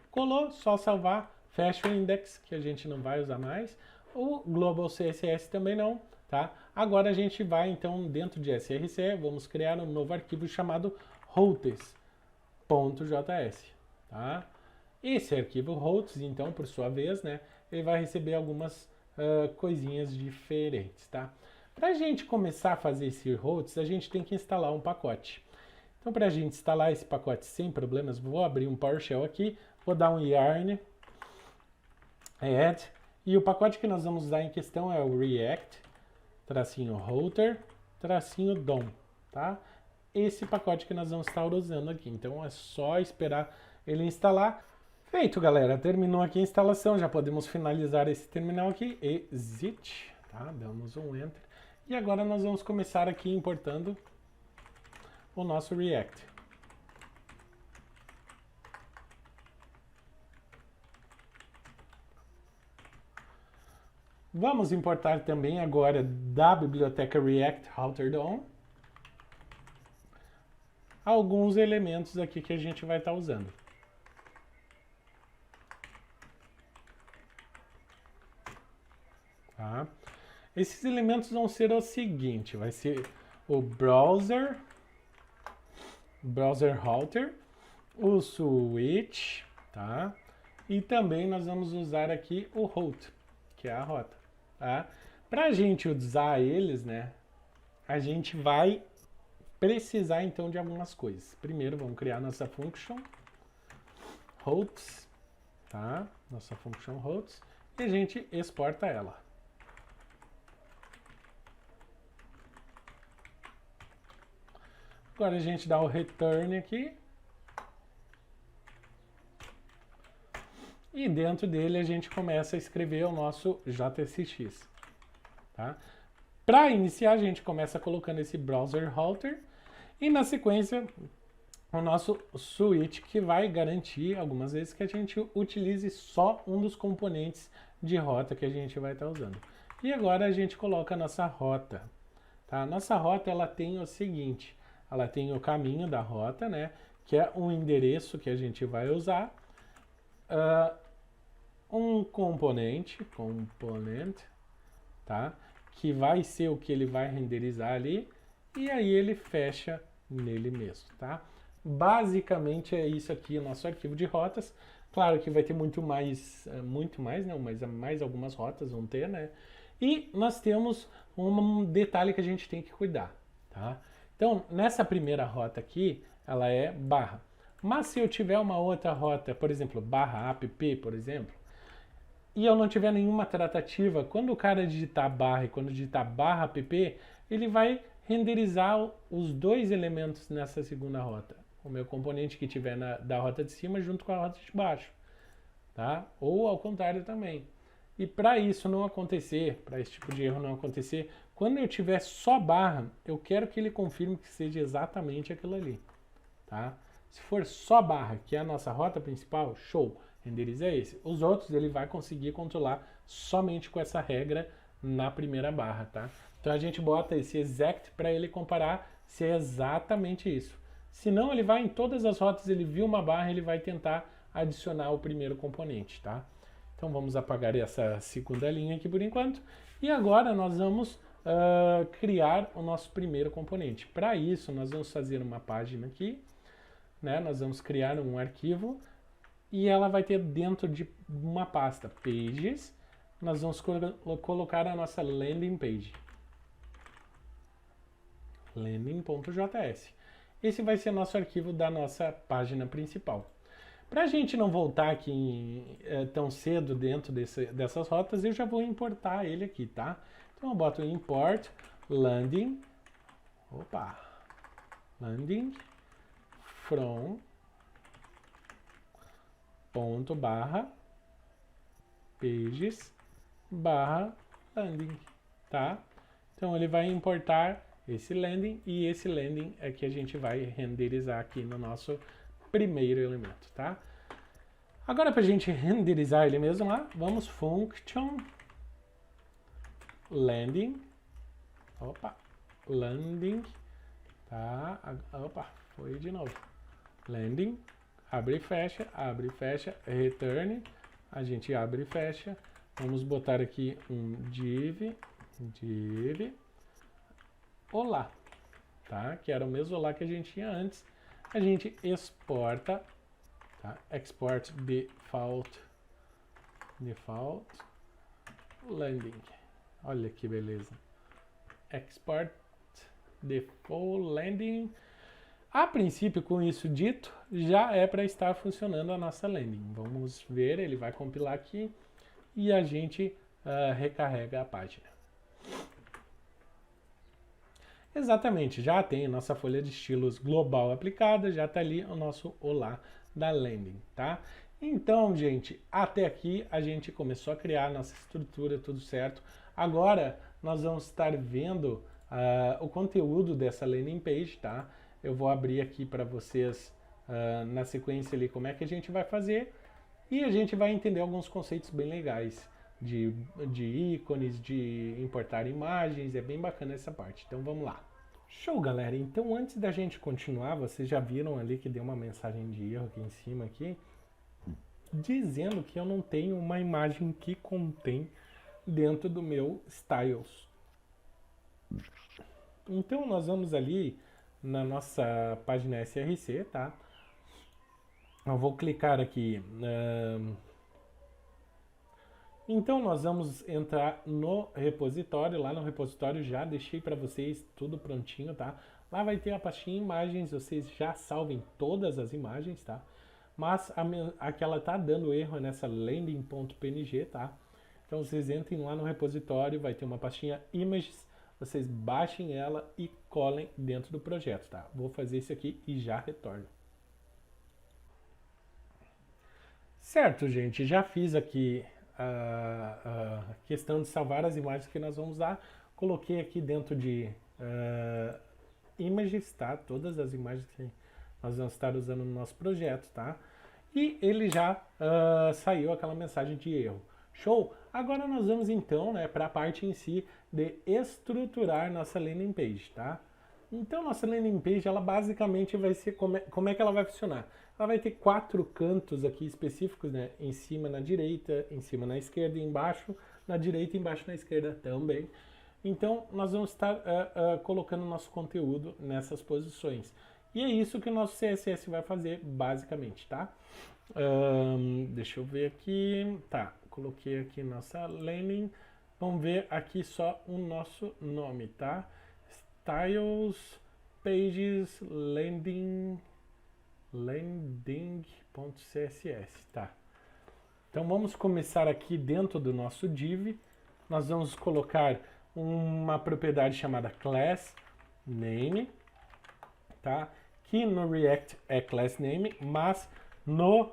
Colou, só salvar, fecha o index, que a gente não vai usar mais. O global CSS também não, tá? Agora a gente vai, então, dentro de src, vamos criar um novo arquivo chamado routes.js, tá? Esse arquivo routes, então, por sua vez, né, ele vai receber algumas coisinhas diferentes, tá? Para a gente começar a fazer esse routes, a gente tem que instalar um pacote. Então, para a gente instalar esse pacote sem problemas, vou abrir um PowerShell aqui, vou dar um yarn add, e o pacote que nós vamos usar em questão é o React, _router_dom, tá? Esse pacote que nós vamos estar usando aqui. Então, é só esperar ele instalar. Feito, galera. Terminou aqui a instalação. Já podemos finalizar esse terminal aqui. Exit, tá? Damos um Enter. E agora nós vamos começar aqui importando o nosso React. Vamos importar também agora da biblioteca React Router.dom alguns elementos aqui que a gente vai estar usando. Tá? Esses elementos vão ser o seguinte, vai ser o browser router, o switch, tá? E também nós vamos usar aqui o route, que é a rota, tá? Para a gente usar eles, né, a gente vai precisar então de algumas coisas. Primeiro, vamos criar nossa function routes, tá? Nossa function routes, e a gente exporta ela. Agora a gente dá o return aqui. E dentro dele a gente começa a escrever o nosso JSX. Tá? Para iniciar, a gente começa colocando esse browser router. E na sequência, o nosso switch, que vai garantir algumas vezes que a gente utilize só um dos componentes de rota que a gente vai estar usando. E agora a gente coloca a nossa rota. Tá? A nossa rota ela tem o seguinte, ela tem o caminho da rota, né, que é um endereço que a gente vai usar, um componente, tá, que vai ser o que ele vai renderizar ali, e aí ele fecha nele mesmo, tá? Basicamente é isso aqui, o nosso arquivo de rotas. Claro que vai ter muito mais, não, mas mais algumas rotas vão ter, né? E nós temos um detalhe que a gente tem que cuidar, tá? Então, nessa primeira rota aqui, ela é barra. Mas se eu tiver uma outra rota, por exemplo, barra app, por exemplo, e eu não tiver nenhuma tratativa, quando o cara digitar barra e quando digitar barra app, ele vai renderizar os dois elementos nessa segunda rota. O meu componente que tiver da rota de cima junto com a rota de baixo, tá? Ou ao contrário também. E para isso não acontecer, para esse tipo de erro não acontecer, quando eu tiver só barra, eu quero que ele confirme que seja exatamente aquilo ali, tá? Se for só barra, que é a nossa rota principal, show, renderiza esse. Os outros ele vai conseguir controlar somente com essa regra na primeira barra, tá? Então a gente bota esse exact para ele comparar se é exatamente isso. Se não, ele vai em todas as rotas, ele viu uma barra, ele vai tentar adicionar o primeiro componente, tá? Então vamos apagar essa segunda linha aqui por enquanto. E agora nós vamos criar o nosso primeiro componente. Para isso, nós vamos fazer uma página aqui, né? Nós vamos criar um arquivo e ela vai ter dentro de uma pasta pages, nós vamos colocar a nossa landing page. landing.js. Esse vai ser nosso arquivo da nossa página principal. Para a gente não voltar aqui tão cedo dentro dessas rotas, eu já vou importar ele aqui, tá? Então eu boto import landing, landing from ponto barra pages barra landing, tá? Então ele vai importar esse landing e esse landing é que a gente vai renderizar aqui no nosso primeiro elemento, tá? Agora para a gente renderizar ele mesmo lá, vamos function landing, landing, tá? Foi de novo, landing, abre e fecha, return, a gente abre e fecha, vamos botar aqui um div, olá, tá? Que era o mesmo olá que a gente tinha antes. A gente exporta, tá? Export default landing. Olha que beleza. Export default landing. A princípio, com isso dito, já é para estar funcionando a nossa landing. Vamos ver, ele vai compilar aqui e a gente recarrega a página. Exatamente, já tem a nossa folha de estilos global aplicada, já está ali o nosso olá da landing, tá? Então, gente, até aqui a gente começou a criar a nossa estrutura, tudo certo. Agora nós vamos estar vendo o conteúdo dessa landing page, tá? Eu vou abrir aqui para vocês na sequência ali como é que a gente vai fazer e a gente vai entender alguns conceitos bem legais de ícones, de importar imagens, é bem bacana essa parte. Então vamos lá. Show, galera! Então antes da gente continuar, vocês já viram ali que deu uma mensagem de erro aqui em cima aqui, dizendo que eu não tenho uma imagem que contém dentro do meu styles. Então nós vamos ali na nossa página SRC, tá? Eu vou clicar aqui. Então nós vamos entrar no repositório, lá no repositório já deixei para vocês tudo prontinho, tá? Lá vai ter a pastinha imagens, vocês já salvem todas as imagens, tá? Mas a que ela tá dando erro é nessa landing.png, tá? Então vocês entrem lá no repositório, vai ter uma pastinha images, vocês baixem ela e colhem dentro do projeto, tá? Vou fazer isso aqui e já retorno. Certo, gente, já fiz aqui a questão de salvar as imagens que nós vamos usar. Coloquei aqui dentro de images, tá? Todas as imagens que nós vamos estar usando no nosso projeto, tá? E ele já saiu aquela mensagem de erro. Show? Agora nós vamos então, né, para a parte em si de estruturar nossa landing page, tá? Então nossa landing page, ela basicamente vai ser como é que ela vai funcionar. Ela vai ter 4 cantos aqui específicos, né? Em cima na direita, em cima na esquerda e embaixo na direita e embaixo na esquerda também. Então nós vamos estar colocando nosso conteúdo nessas posições. E é isso que o nosso CSS vai fazer basicamente, tá? Deixa eu ver aqui. Tá, coloquei aqui nossa landing. Vamos ver aqui só o nosso nome, tá? Styles, Pages, landing.css, tá? Então vamos começar aqui dentro do nosso div. Nós vamos colocar uma propriedade chamada class, name, tá? Que no React é class name, mas no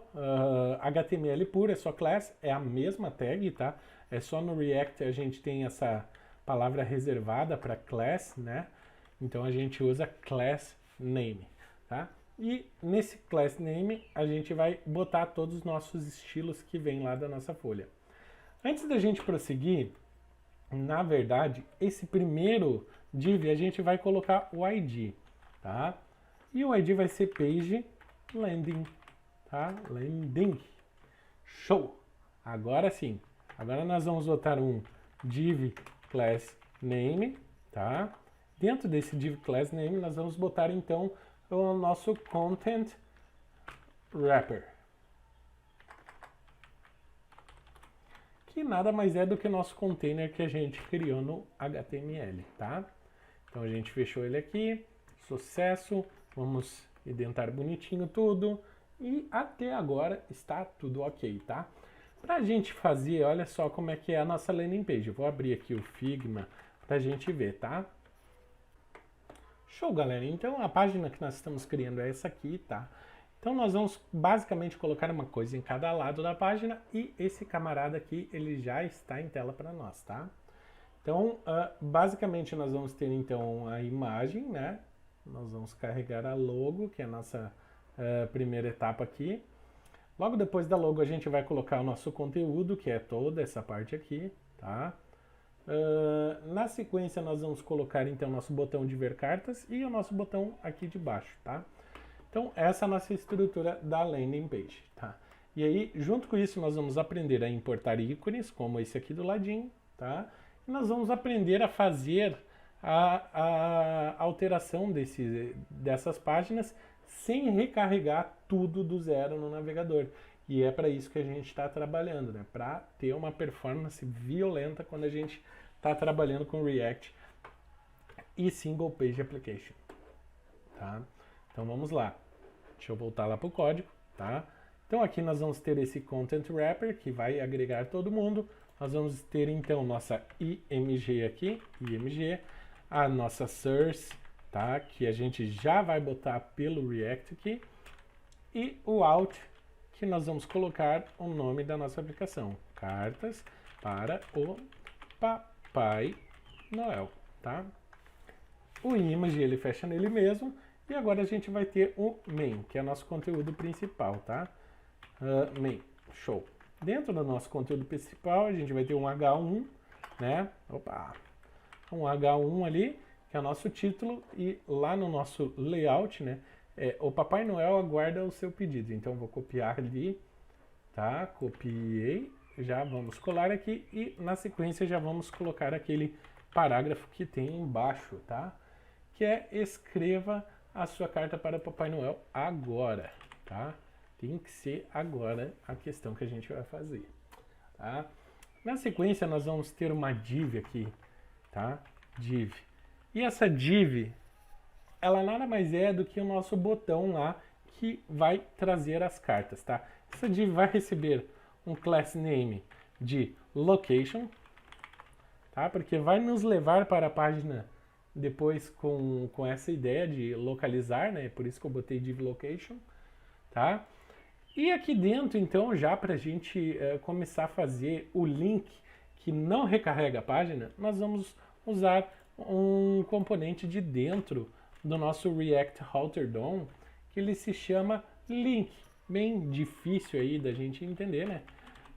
HTML puro é só class, é a mesma tag, tá? É só no React a gente tem essa palavra reservada para class, né? Então a gente usa class name, tá? E nesse class name a gente vai botar todos os nossos estilos que vem lá da nossa folha. Antes da gente prosseguir, na verdade, esse primeiro div a gente vai colocar o ID, tá? E o ID vai ser page landing, tá? Landing. Show! Agora sim. Agora nós vamos botar um div class name, tá? Dentro desse div class name nós vamos botar então o nosso content wrapper, que nada mais é do que o nosso container que a gente criou no HTML, tá? Então a gente fechou ele aqui, sucesso, vamos indentar bonitinho tudo e até agora está tudo ok, tá? Pra gente fazer, olha só como é que é a nossa landing page. Eu vou abrir aqui o Figma pra gente ver, tá? Show, galera. Então a página que nós estamos criando é essa aqui, tá? Então nós vamos basicamente colocar uma coisa em cada lado da página e esse camarada aqui, ele já está em tela para nós, tá? Então, basicamente nós vamos ter então a imagem, né? Nós vamos carregar a logo, que é a nossa primeira etapa aqui. Logo depois da logo a gente vai colocar o nosso conteúdo, que é toda essa parte aqui, tá? Na sequência nós vamos colocar então nosso botão de ver cartas e o nosso botão aqui de baixo, tá? Então essa é a nossa estrutura da landing page, tá? E aí junto com isso nós vamos aprender a importar ícones, como esse aqui do ladinho, tá? E nós vamos aprender a fazer a alteração dessas páginas sem recarregar tudo do zero no navegador. E é para isso que a gente está trabalhando, né? Para ter uma performance violenta quando a gente está trabalhando com React e Single Page Application, tá? Então vamos lá. Deixa eu voltar lá para o código, tá? Então aqui nós vamos ter esse Content Wrapper que vai agregar todo mundo. Nós vamos ter então nossa IMG aqui, IMG, a nossa source, tá? Que a gente já vai botar pelo React aqui, e o out, que nós vamos colocar o nome da nossa aplicação, cartas para o Papai Noel, tá? O image ele fecha nele mesmo, e agora a gente vai ter o main, que é o nosso conteúdo principal, tá? Main, show. Dentro do nosso conteúdo principal a gente vai ter um H1, né? Opa! Um H1 ali, que é o nosso título, e lá no nosso layout, né? O Papai Noel aguarda o seu pedido. Então vou copiar ali, tá? Copiei, já vamos colar aqui e na sequência já vamos colocar aquele parágrafo que tem embaixo, tá? Que é escreva a sua carta para o Papai Noel agora, tá? Tem que ser agora a questão que a gente vai fazer, tá? Na sequência nós vamos ter uma div aqui, tá? Div. E essa div, ela nada mais é do que o nosso botão lá que vai trazer as cartas, tá? Essa div vai receber um class name de location, tá? Porque vai nos levar para a página depois com essa ideia de localizar, né? Por isso que eu botei div location, tá? E aqui dentro, então, já para a gente começar a fazer o link que não recarrega a página, nós vamos usar um componente de dentro do nosso React Router DOM, que ele se chama link. Bem difícil aí da gente entender, né?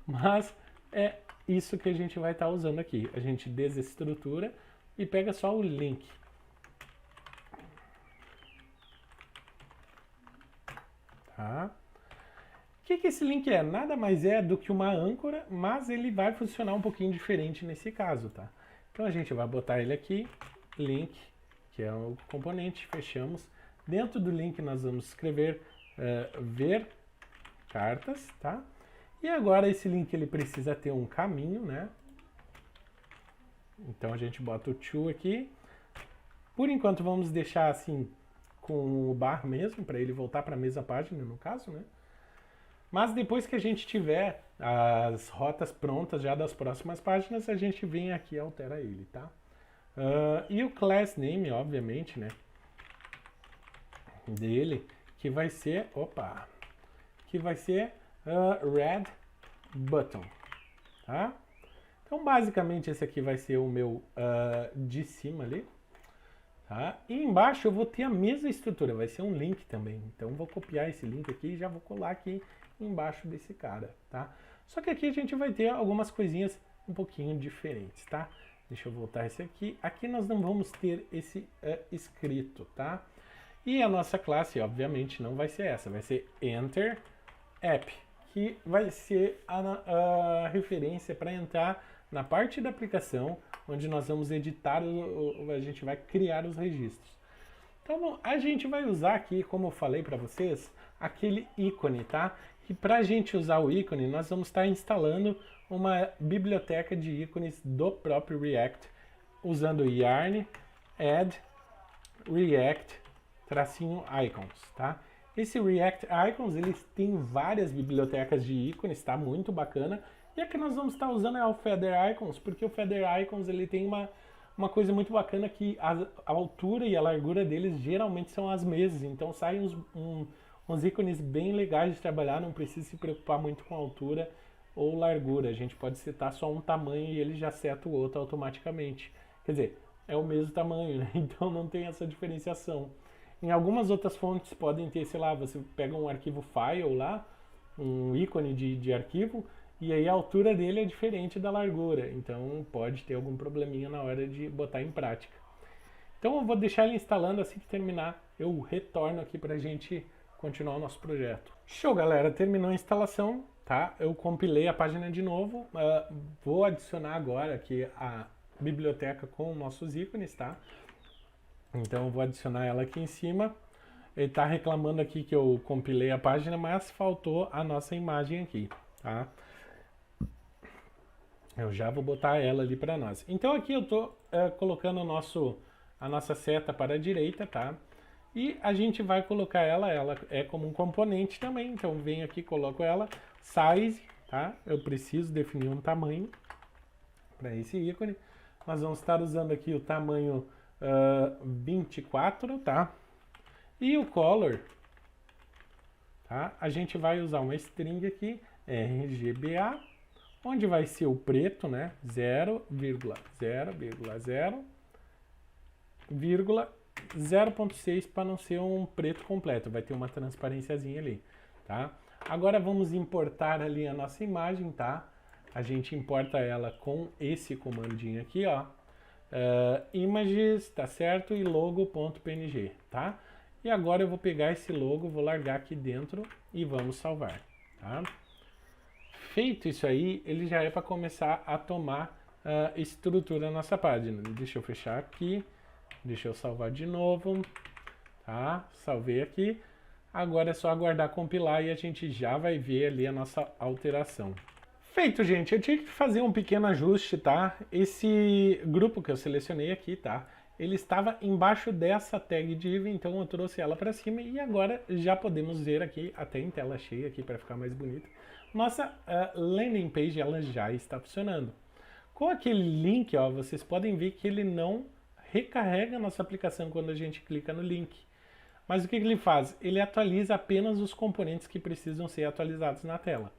Mas é isso que a gente vai estar usando aqui. A gente desestrutura e pega só o link. Tá? O que esse link é? Nada mais é do que uma âncora, mas ele vai funcionar um pouquinho diferente nesse caso, tá? Então a gente vai botar ele aqui, link, que é o componente, fechamos. Dentro do link nós vamos escrever ver cartas, tá? E agora esse link ele precisa ter um caminho, né? Então a gente bota o to aqui. Por enquanto vamos deixar assim com o bar mesmo, para ele voltar para a mesma página, no caso, né? Mas depois que a gente tiver as rotas prontas já das próximas páginas, a gente vem aqui e altera ele, tá? E o class name, obviamente, né, dele, que vai ser, red button, tá? Então, basicamente, esse aqui vai ser o meu de cima ali, tá? E embaixo eu vou ter a mesma estrutura, vai ser um link também. Então, vou copiar esse link aqui e já vou colar aqui embaixo desse cara, tá? Só que aqui a gente vai ter algumas coisinhas um pouquinho diferentes, tá? Deixa eu voltar esse aqui. Aqui nós não vamos ter esse escrito, tá? E a nossa classe, obviamente, não vai ser essa, vai ser Enter App, que vai ser a referência para entrar na parte da aplicação, onde nós vamos editar, a gente vai criar os registros. Então, a gente vai usar aqui, como eu falei para vocês, aquele ícone, tá? E para a gente usar o ícone, nós vamos estar instalando uma biblioteca de ícones do próprio React, usando yarn add react _icons, tá? Esse React Icons, eles tem várias bibliotecas de ícones, tá? Muito bacana. E a que nós vamos estar usando é o Feather Icons, porque o Feather Icons, ele tem uma coisa muito bacana que a altura e a largura deles geralmente são as mesmas. Então saem uns ícones bem legais de trabalhar, não precisa se preocupar muito com altura ou largura. A gente pode setar só um tamanho e ele já seta o outro automaticamente. Quer dizer, é o mesmo tamanho, né? Então não tem essa diferenciação. Em algumas outras fontes podem ter, sei lá, você pega um arquivo file lá, um ícone de arquivo, e aí a altura dele é diferente da largura. Então pode ter algum probleminha na hora de botar em prática. Então eu vou deixar ele instalando, assim que terminar eu retorno aqui pra gente continuar o nosso projeto. Show, galera! Terminou a instalação, tá? Eu compilei a página de novo, vou adicionar agora aqui a biblioteca com nossos ícones, tá? Então eu vou adicionar ela aqui em cima. Ele está reclamando aqui que eu compilei a página, mas faltou a nossa imagem aqui, tá? Eu já vou botar ela ali para nós. Então aqui eu estou colocando a nossa seta para a direita, tá? E a gente vai colocar ela é como um componente também. Então venho aqui, coloco ela, size, tá? Eu preciso definir um tamanho para esse ícone. Nós vamos estar usando aqui o tamanho 24, tá? E o color, tá? A gente vai usar uma string aqui, RGBA, onde vai ser o preto, né? 0,6 para não ser um preto completo, vai ter uma transparênciazinha ali, tá? Agora vamos importar ali a nossa imagem, tá? A gente importa ela com esse comandinho aqui, ó. Images, tá certo? E logo.png, tá? E agora eu vou pegar esse logo, vou largar aqui dentro e vamos salvar, tá? Feito isso aí, ele já é para começar a tomar estrutura na nossa página. Deixa eu fechar aqui, deixa eu salvar de novo, tá? Salvei aqui. Agora é só aguardar compilar e a gente já vai ver ali a nossa alteração. Feito, gente, eu tinha que fazer um pequeno ajuste, tá? Esse grupo que eu selecionei aqui, tá? Ele estava embaixo dessa tag div, então eu trouxe ela para cima e agora já podemos ver aqui, até em tela cheia aqui para ficar mais bonito. Nossa landing page, ela já está funcionando. Com aquele link, ó, vocês podem ver que ele não recarrega a nossa aplicação quando a gente clica no link. Mas o que ele faz? Ele atualiza apenas os componentes que precisam ser atualizados na tela.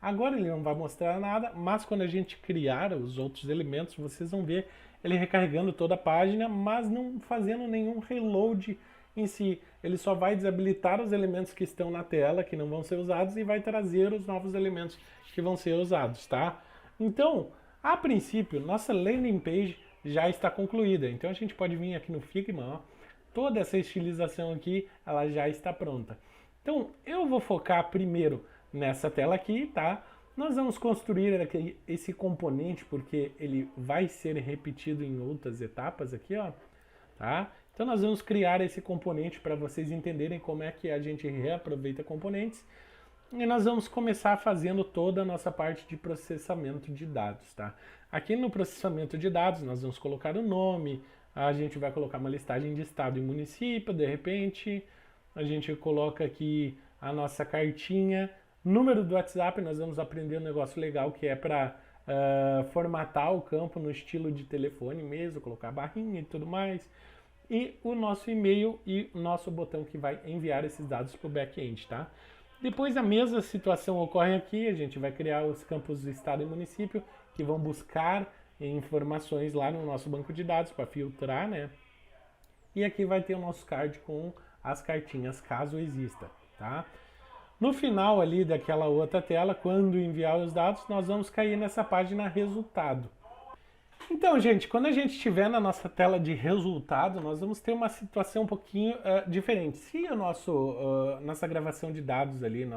Agora ele não vai mostrar nada, mas quando a gente criar os outros elementos, vocês vão ver ele recarregando toda a página, mas não fazendo nenhum reload em si. Ele só vai desabilitar os elementos que estão na tela, que não vão ser usados, e vai trazer os novos elementos que vão ser usados, tá? Então, a princípio, nossa landing page já está concluída. Então a gente pode vir aqui no Figma, ó, toda essa estilização aqui, ela já está pronta. Então, eu vou focar primeiro nessa tela aqui, tá? Nós vamos construir aqui esse componente porque ele vai ser repetido em outras etapas aqui, ó, tá? Então nós vamos criar esse componente para vocês entenderem como é que a gente reaproveita componentes. E nós vamos começar fazendo toda a nossa parte de processamento de dados, tá? Aqui no processamento de dados nós vamos colocar o nome, a gente vai colocar uma listagem de estado e município, de repente a gente coloca aqui a nossa cartinha. Número do WhatsApp, nós vamos aprender um negócio legal que é para formatar o campo no estilo de telefone mesmo, colocar barrinha e tudo mais. E o nosso e-mail e o nosso botão que vai enviar esses dados para o back-end, tá? Depois a mesma situação ocorre aqui, a gente vai criar os campos estado e município que vão buscar informações lá no nosso banco de dados para filtrar, né? E aqui vai ter o nosso card com as cartinhas, caso exista, tá? No final ali daquela outra tela, quando enviar os dados, nós vamos cair nessa página resultado. Então, gente, quando a gente estiver na nossa tela de resultado, nós vamos ter uma situação um pouquinho diferente. Se a nossa gravação de dados ali,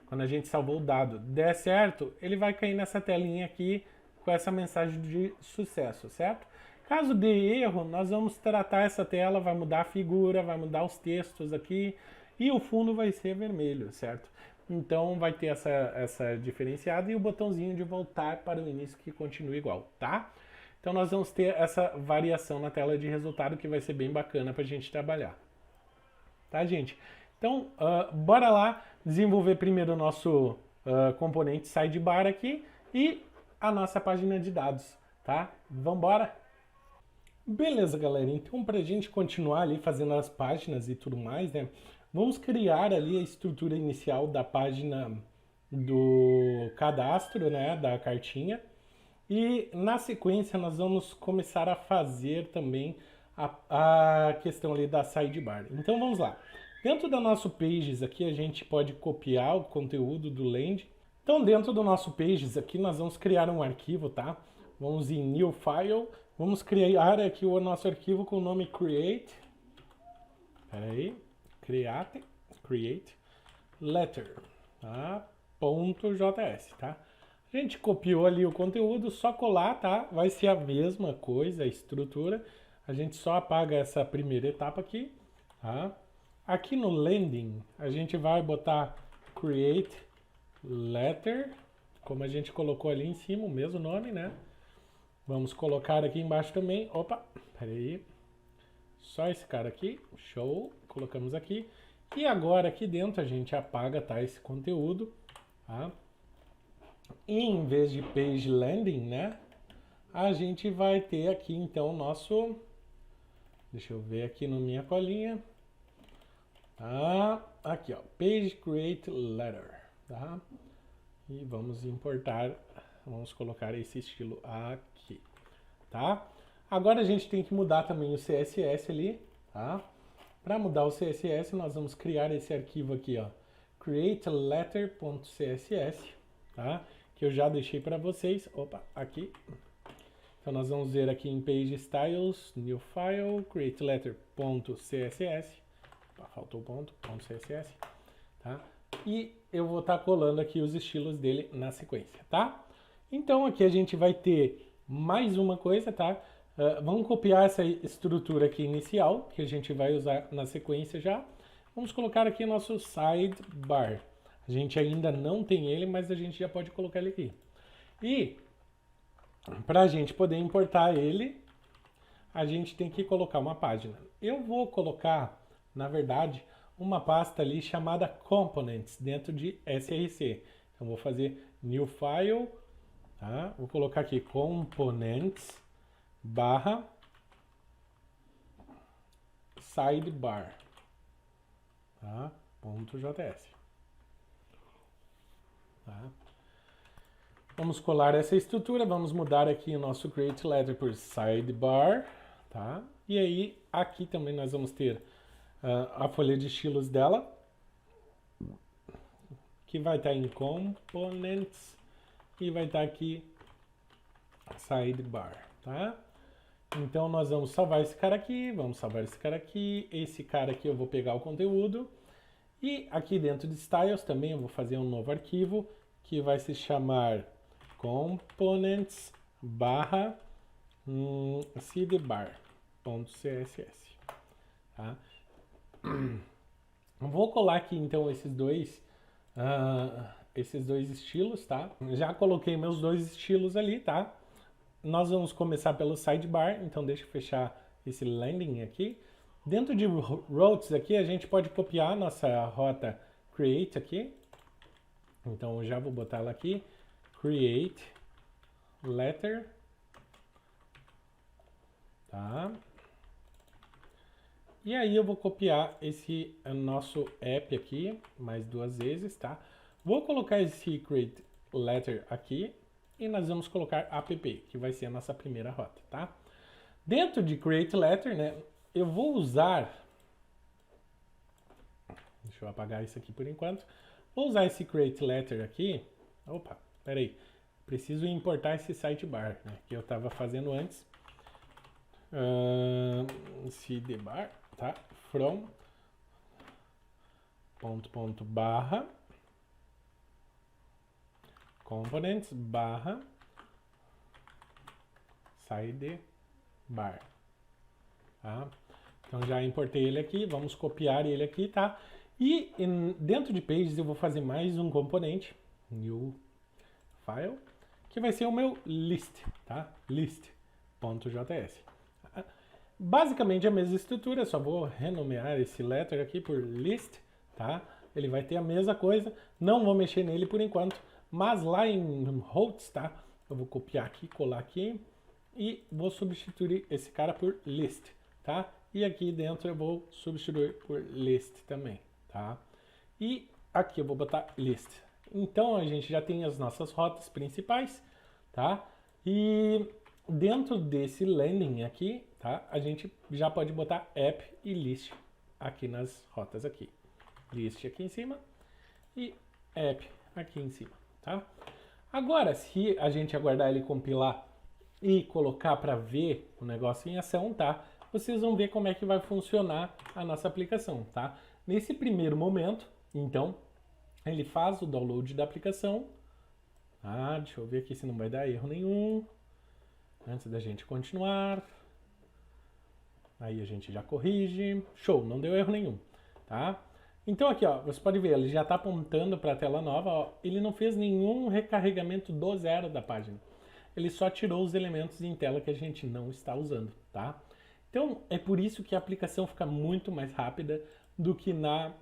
quando a gente salvou o dado, der certo, ele vai cair nessa telinha aqui com essa mensagem de sucesso, certo? Caso dê erro, nós vamos tratar essa tela, vai mudar a figura, vai mudar os textos aqui e o fundo vai ser vermelho, certo? Então vai ter essa diferenciada e o botãozinho de voltar para o início que continua igual, tá? Então nós vamos ter essa variação na tela de resultado que vai ser bem bacana para a gente trabalhar. Tá, gente? Então, bora lá desenvolver primeiro o nosso componente sidebar aqui e a nossa página de dados, tá? Vamos embora? Beleza, galera. Então, para a gente continuar ali fazendo as páginas e tudo mais, né? Vamos criar ali a estrutura inicial da página do cadastro, né, da cartinha. E na sequência nós vamos começar a fazer também a questão ali da sidebar. Então vamos lá. Dentro do nosso Pages aqui a gente pode copiar o conteúdo do Land. Então dentro do nosso Pages aqui nós vamos criar um arquivo, tá? Vamos em New File. Vamos criar aqui o nosso arquivo com o nome Create. Peraí. Create letter, tá? .js, tá? A gente copiou ali o conteúdo, só colar, tá? Vai ser a mesma coisa, a estrutura. A gente só apaga essa primeira etapa aqui, tá? Aqui no landing, a gente vai botar create letter, como a gente colocou ali em cima, o mesmo nome, né? Vamos colocar aqui embaixo também. Opa, peraí. Só esse cara aqui, show, colocamos aqui. E agora aqui dentro a gente apaga, tá, esse conteúdo, tá? E em vez de page landing, né, a gente vai ter aqui então o nosso, deixa eu ver aqui na minha colinha, tá? Aqui ó, page create letter, tá? E vamos importar, vamos colocar esse estilo aqui, tá? Agora a gente tem que mudar também o CSS ali, tá? Para mudar o CSS, nós vamos criar esse arquivo aqui, ó, createletter.css, tá? Que eu já deixei para vocês. Opa, aqui. Então nós vamos ver aqui em Page Styles, New File, createletter.css. Faltou o ponto, .css, tá? E eu vou estar colando aqui os estilos dele na sequência, tá? Então aqui a gente vai ter mais uma coisa, tá? Vamos copiar essa estrutura aqui inicial, que a gente vai usar na sequência já. Vamos colocar aqui nosso sidebar. A gente ainda não tem ele, mas a gente já pode colocar ele aqui. E para a gente poder importar ele, a gente tem que colocar uma página. Eu vou colocar, na verdade, uma pasta ali chamada Components dentro de SRC. Então vou fazer New File, tá? Vou colocar aqui Components barra sidebar, tá? .js, tá? Vamos colar essa estrutura, vamos mudar aqui o nosso create letter por sidebar, tá? E aí aqui também nós vamos ter a folha de estilos dela, que vai estar em components e vai estar aqui sidebar, tá? Então nós vamos salvar esse cara aqui, vamos salvar esse cara aqui eu vou pegar o conteúdo e aqui dentro de styles também eu vou fazer um novo arquivo que vai se chamar components barra sidebar.css, tá? Vou colar aqui então esses dois estilos, tá? Já coloquei meus dois estilos ali, tá? Nós vamos começar pelo sidebar, então deixa eu fechar esse landing aqui. Dentro de routes aqui, a gente pode copiar a nossa rota create aqui. Então eu já vou botar ela aqui, create letter, tá? E aí eu vou copiar esse nosso app aqui mais 2 vezes, tá? Vou colocar esse create letter aqui e nós vamos colocar app, que vai ser a nossa primeira rota, tá? Dentro de create letter, né, eu vou usar, deixa eu apagar isso aqui por enquanto, vou usar esse create letter aqui, opa, peraí, preciso importar esse sidebar, né, que eu estava fazendo antes, sidebar, tá, from, barra, components, barra, sidebar, tá? Então já importei ele aqui, vamos copiar ele aqui, tá? E dentro de pages eu vou fazer mais um componente, new file, que vai ser o meu list, tá? list.js. Basicamente a mesma estrutura, só vou renomear esse letter aqui por list, tá? Ele vai ter a mesma coisa, não vou mexer nele por enquanto, mas lá em routes, tá? Eu vou copiar aqui, colar aqui e vou substituir esse cara por list, tá? E aqui dentro eu vou substituir por list também, tá? E aqui eu vou botar list. Então a gente já tem as nossas rotas principais, tá? E dentro desse landing aqui, tá? A gente já pode botar app e list aqui nas rotas aqui. List aqui em cima e app aqui em cima, tá? Agora, se a gente aguardar ele compilar e colocar para ver o negócio em ação, tá? Vocês vão ver como é que vai funcionar a nossa aplicação, tá? Nesse primeiro momento, então, ele faz o download da aplicação. Ah, deixa eu ver aqui se não vai dar erro nenhum. Antes da gente continuar. Aí a gente já corrige. Show, não deu erro nenhum, tá? Então aqui, ó, você pode ver, ele já está apontando para a tela nova, ó, ele não fez nenhum recarregamento do zero da página. Ele só tirou os elementos em tela que a gente não está usando, tá? Então, é por isso que a aplicação fica muito mais rápida do que na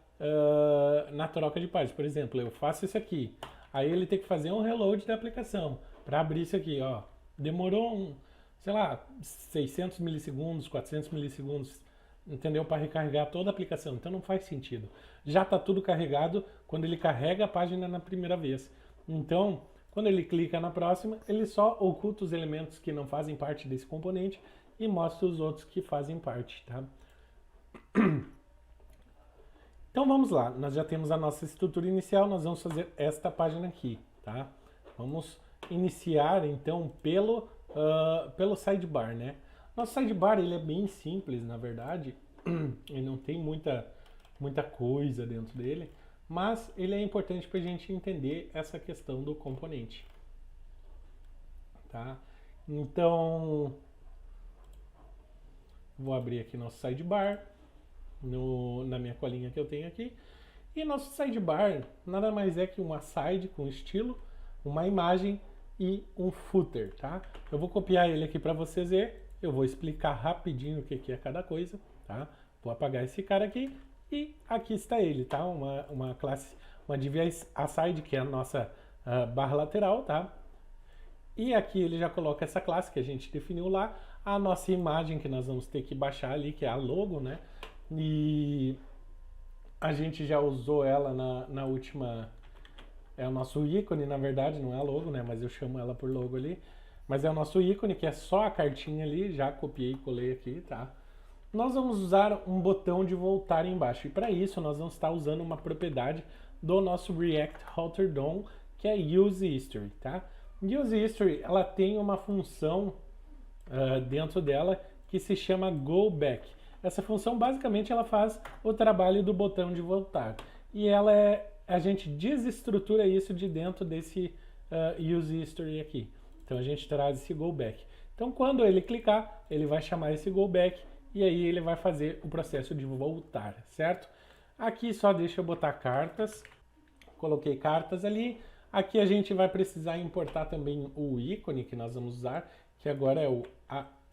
troca de páginas. Por exemplo, eu faço isso aqui, aí ele tem que fazer um reload da aplicação para abrir isso aqui, ó. Demorou, sei lá, 600 milissegundos, 400 milissegundos, entendeu? Para recarregar toda a aplicação. Então não faz sentido. Já está tudo carregado quando ele carrega a página na primeira vez. Então, quando ele clica na próxima, ele só oculta os elementos que não fazem parte desse componente e mostra os outros que fazem parte, tá? Então vamos lá, nós já temos a nossa estrutura inicial, nós vamos fazer esta página aqui, tá? Vamos iniciar então pelo sidebar, né? Nosso sidebar ele é bem simples, na verdade, ele não tem muita coisa dentro dele, mas ele é importante para a gente entender essa questão do componente, tá? Então, vou abrir aqui nosso sidebar, na minha colinha que eu tenho aqui, e nosso sidebar nada mais é que uma side com estilo, uma imagem e um footer, tá? Eu vou copiar ele aqui para vocês verem, eu vou explicar rapidinho o que é cada coisa, tá? Vou apagar esse cara aqui e aqui está ele, tá? Uma classe, uma div aside, que é a nossa barra lateral, tá? E aqui ele já coloca essa classe que a gente definiu lá, a nossa imagem que nós vamos ter que baixar ali, que é a logo, né? E a gente já usou ela na última... É o nosso ícone, na verdade, não é a logo, né? Mas eu chamo ela por logo ali. Mas é o nosso ícone, que é só a cartinha ali. Já copiei e colei aqui, tá? Nós vamos usar um botão de voltar embaixo. E para isso, nós vamos estar usando uma propriedade do nosso React Router DOM, que é Use History, tá? Use History, ela tem uma função dentro dela que se chama Go Back. Essa função, basicamente, ela faz o trabalho do botão de voltar. E a gente desestrutura isso de dentro desse Use History aqui. Então, a gente traz esse Go Back. Então, quando ele clicar, ele vai chamar esse Go Back e aí ele vai fazer o processo de voltar, certo? Aqui só deixa eu botar cartas. Coloquei cartas ali. Aqui a gente vai precisar importar também o ícone que nós vamos usar, que agora é o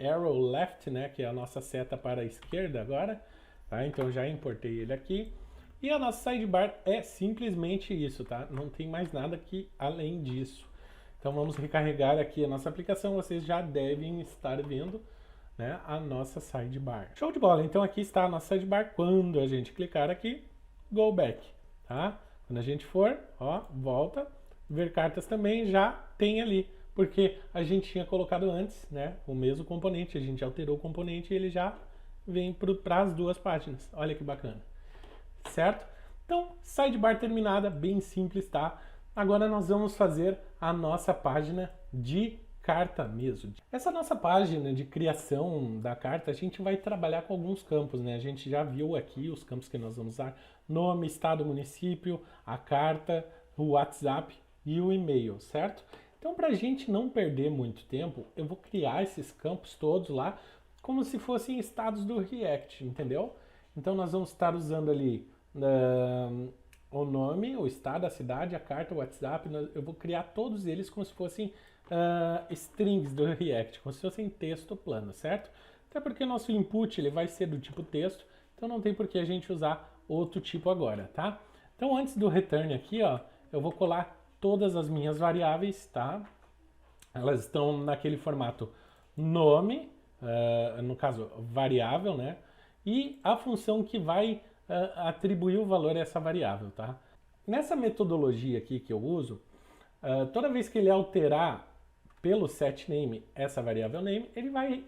arrow left, né, que é a nossa seta para a esquerda agora, tá? Então já importei ele aqui. E a nossa sidebar é simplesmente isso, tá? Não tem mais nada aqui além disso. Então vamos recarregar aqui a nossa aplicação, vocês já devem estar vendo, né, a nossa sidebar. Show de bola, então aqui está a nossa sidebar, quando a gente clicar aqui, go back, tá? Quando a gente for, ó, volta, ver cartas também já tem ali, porque a gente tinha colocado antes, né, o mesmo componente, a gente alterou o componente e ele já vem para as duas páginas, olha que bacana, certo? Então, sidebar terminada, bem simples, tá? Agora nós vamos fazer a nossa página de carta mesmo. Essa nossa página de criação da carta, a gente vai trabalhar com alguns campos, né? A gente já viu aqui os campos que nós vamos usar: nome, estado, município, a carta, o WhatsApp e o e-mail, certo? Então, para a gente não perder muito tempo, eu vou criar esses campos todos lá como se fossem estados do React, entendeu? Então, nós vamos estar usando ali o nome, o estado, a cidade, a carta, o WhatsApp. Eu vou criar todos eles como se fossem strings do React, como se fossem texto plano, certo? Até porque o nosso input ele vai ser do tipo texto, então não tem por que a gente usar outro tipo agora, tá? Então antes do return aqui, ó, eu vou colar todas as minhas variáveis, tá? Elas estão naquele formato nome, no caso variável, né? E a função que vai atribuir o valor a essa variável, tá? Nessa metodologia aqui que eu uso, toda vez que ele alterar pelo setName essa variável name, ele vai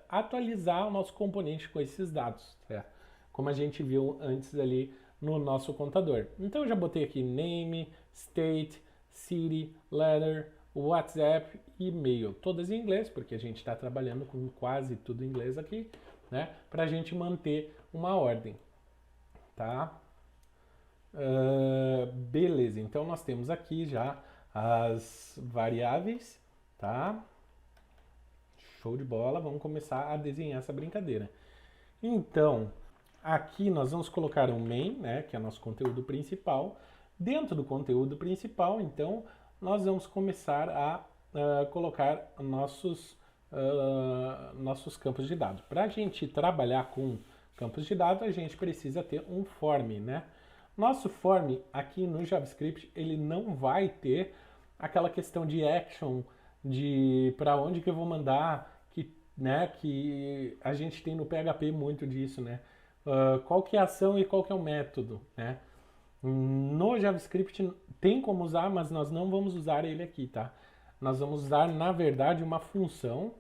atualizar o nosso componente com esses dados, certo? Como a gente viu antes ali no nosso contador. Então eu já botei aqui name, state, city, letter, WhatsApp e e-mail, todas em inglês, porque a gente está trabalhando com quase tudo em inglês aqui, né? Para a gente manter uma ordem, tá? Beleza, então nós temos aqui já as variáveis, tá? Show de bola, vamos começar a desenhar essa brincadeira. Então, aqui nós vamos colocar um main, né, que é nosso conteúdo principal. Dentro do conteúdo principal, então, nós vamos começar a colocar nossos campos de dados. Para a gente trabalhar com campos de dados, a gente precisa ter um form, né? Nosso form aqui no JavaScript, ele não vai ter aquela questão de action, de para onde que eu vou mandar, que a gente tem no PHP muito disso, né? Qual que é a ação e qual que é o método, né? No JavaScript tem como usar, mas nós não vamos usar ele aqui, tá? Nós vamos usar, na verdade, uma função,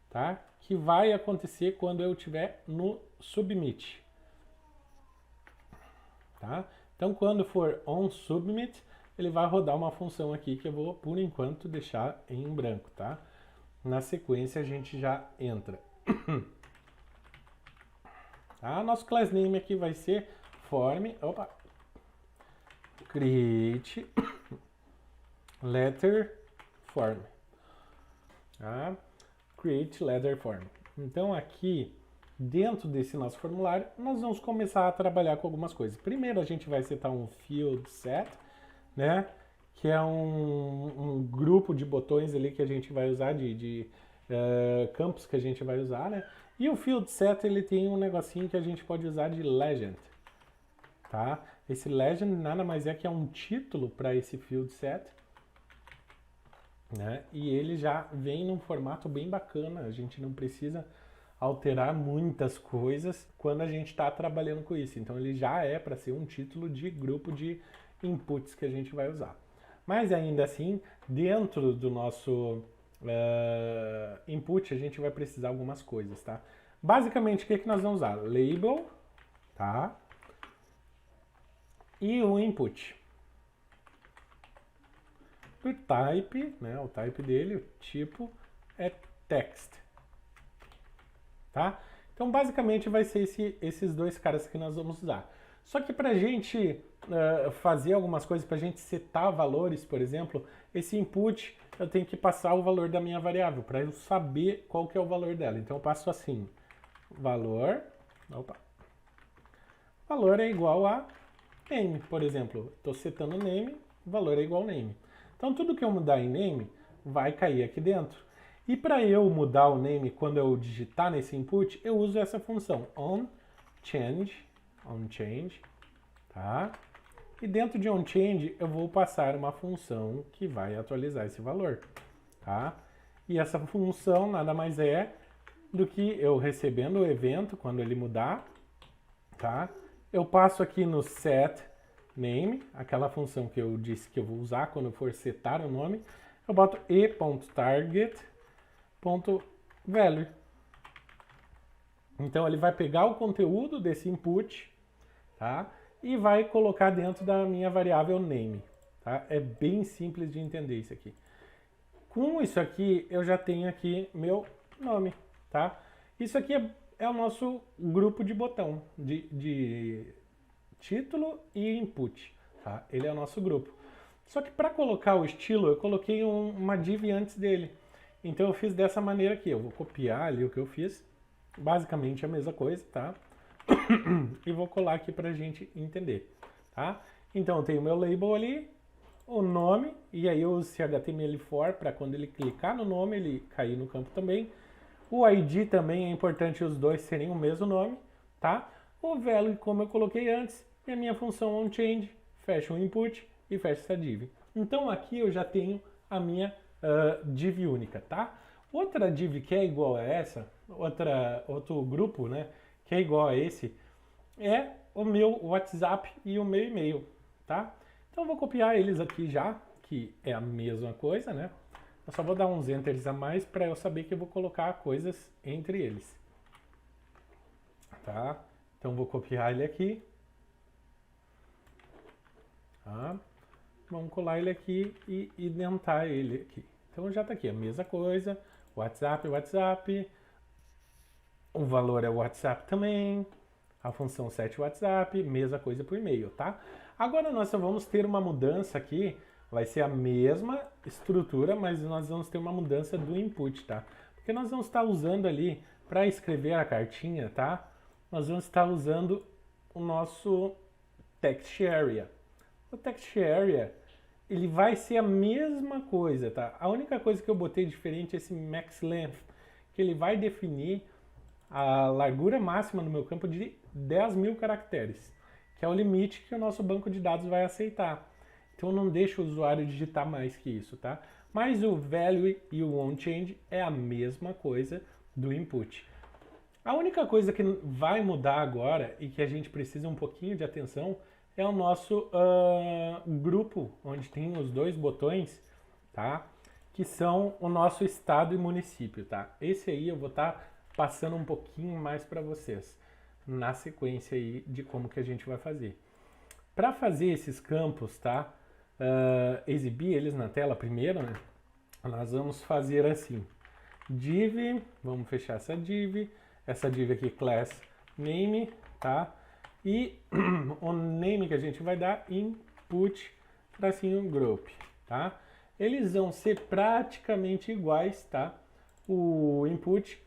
tá? Que vai acontecer quando eu estiver no submit. Tá? Então, quando for onSubmit, ele vai rodar uma função aqui que eu vou, por enquanto, deixar em branco, tá? Na sequência, a gente já entra. Tá? Nosso class name aqui vai ser form, create letter form. Tá? Create letter form. Então, aqui dentro desse nosso formulário, nós vamos começar a trabalhar com algumas coisas. Primeiro, a gente vai setar um field set, né? Que é um grupo de botões ali que a gente vai usar, de campos que a gente vai usar, né? E o field set, ele tem um negocinho que a gente pode usar de legend, tá? Esse legend nada mais é que é um título para esse field set, né? E ele já vem num formato bem bacana, a gente não precisa alterar muitas coisas quando a gente está trabalhando com isso. Então ele já é para ser um título de grupo de inputs que a gente vai usar. Mas ainda assim, dentro do nosso input, a gente vai precisar de algumas coisas, tá? Basicamente, o que nós vamos usar? Label, tá? E o input. O type, né? O type dele, o tipo, é text. Tá? Então, basicamente, vai ser esses dois caras que nós vamos usar. Só que para a gente fazer algumas coisas, para a gente setar valores, por exemplo, esse input, eu tenho que passar o valor da minha variável, para eu saber qual que é o valor dela. Então, eu passo assim, valor é igual a name, por exemplo. Estou setando name, valor é igual a name. Então, tudo que eu mudar em name vai cair aqui dentro. E para eu mudar o name quando eu digitar nesse input, eu uso essa função onChange, tá? E dentro de onChange eu vou passar uma função que vai atualizar esse valor, tá? E essa função nada mais é do que eu recebendo o evento quando ele mudar, tá? Eu passo aqui no setName, aquela função que eu disse que eu vou usar quando eu for setar o nome, eu boto e.target.value. Então ele vai pegar o conteúdo desse input, tá? E vai colocar dentro da minha variável name, tá? É bem simples de entender isso aqui. Com isso aqui, eu já tenho aqui meu nome, tá? Isso aqui é o nosso grupo de botão, de título e input, tá? Ele é o nosso grupo. Só que para colocar o estilo, eu coloquei uma div antes dele. Então eu fiz dessa maneira aqui, eu vou copiar ali o que eu fiz, basicamente a mesma coisa, tá? E vou colar aqui pra gente entender, tá? Então eu tenho meu label ali, o nome, e aí eu uso esse HTML4 para quando ele clicar no nome, ele cair no campo também. O ID também é importante os dois serem o mesmo nome, tá? O value, como eu coloquei antes, e a minha função onChange, fecha o input e fecha essa div. Então aqui eu já tenho a minha div única, tá? Outra div que é igual a essa, outro grupo, né, que é igual a esse, é o meu WhatsApp e o meu e-mail, tá? Então eu vou copiar eles aqui já, que é a mesma coisa, né? Eu só vou dar uns enters a mais para eu saber que eu vou colocar coisas entre eles, tá? Então vou copiar ele aqui, tá? Vamos colar ele aqui e identar ele aqui. Então já está aqui a mesma coisa, WhatsApp, WhatsApp, o valor é WhatsApp também, a função set WhatsApp, mesma coisa para o e-mail, tá? Agora nós só vamos ter uma mudança aqui, vai ser a mesma estrutura, mas nós vamos ter uma mudança do input, tá? Porque nós vamos estar usando ali, para escrever a cartinha, tá? Nós vamos estar usando o nosso text area. O text area, ele vai ser a mesma coisa, tá? A única coisa que eu botei diferente é esse max length, que ele vai definir a largura máxima no meu campo de 10.000 caracteres, que é o limite que o nosso banco de dados vai aceitar. Então não deixa o usuário digitar mais que isso, tá? Mas o value e o onChange é a mesma coisa do input. A única coisa que vai mudar agora e que a gente precisa um pouquinho de atenção é o nosso grupo, onde tem os dois botões, tá? Que são o nosso estado e município, tá? Esse aí eu vou estar passando um pouquinho mais para vocês na sequência aí de como que a gente vai fazer. Para fazer esses campos, tá? Exibir eles na tela primeiro, né? Nós vamos fazer assim, div, vamos fechar essa div aqui, class name, tá? E o name que a gente vai dar, input, tracinho group, tá? Eles vão ser praticamente iguais, tá? O input,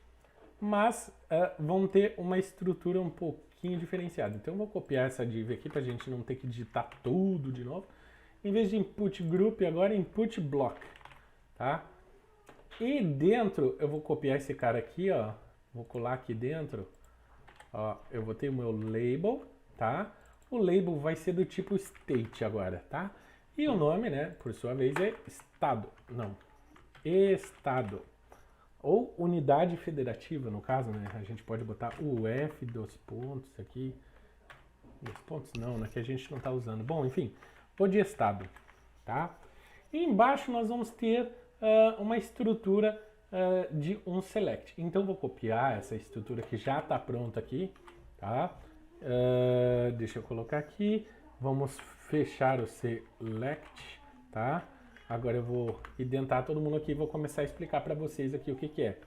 mas vão ter uma estrutura um pouquinho diferenciada. Então eu vou copiar essa div aqui para a gente não ter que digitar tudo de novo. Em vez de input group, agora input block, tá? E dentro eu vou copiar esse cara aqui, ó. Vou colar aqui dentro. Ó, eu vou ter o meu label, tá? O label vai ser do tipo state agora, tá? E o nome, né, por sua vez, é estado. Não, estado. Ou unidade federativa, no caso, né? A gente pode botar UF, 2 pontos aqui. 2 pontos não, né? Que a gente não está usando. Bom, enfim, vou de estado, tá? E embaixo nós vamos ter uma estrutura de um select. Então vou copiar essa estrutura que já está pronta aqui, tá? Deixa eu colocar aqui. Vamos fechar o select, tá? Agora eu vou identar todo mundo aqui e vou começar a explicar para vocês aqui o que que é.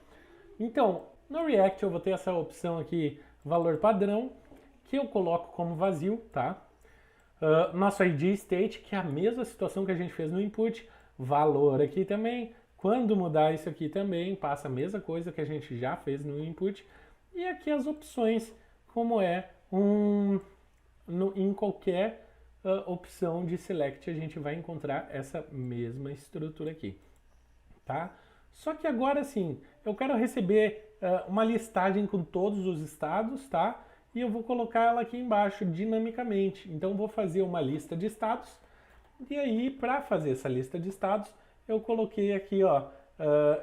Então, no React eu vou ter essa opção aqui, valor padrão, que eu coloco como vazio, tá? Nosso ID state, que é a mesma situação que a gente fez no input, valor aqui também. Quando mudar isso aqui também, passa a mesma coisa que a gente já fez no input. E aqui as opções, como é em qualquer opção de select, a gente vai encontrar essa mesma estrutura aqui, tá? Só que agora sim, eu quero receber uma listagem com todos os estados, tá? e eu vou colocar ela aqui embaixo dinamicamente. Então vou fazer uma lista de estados e aí para fazer essa lista de estados eu coloquei aqui ó,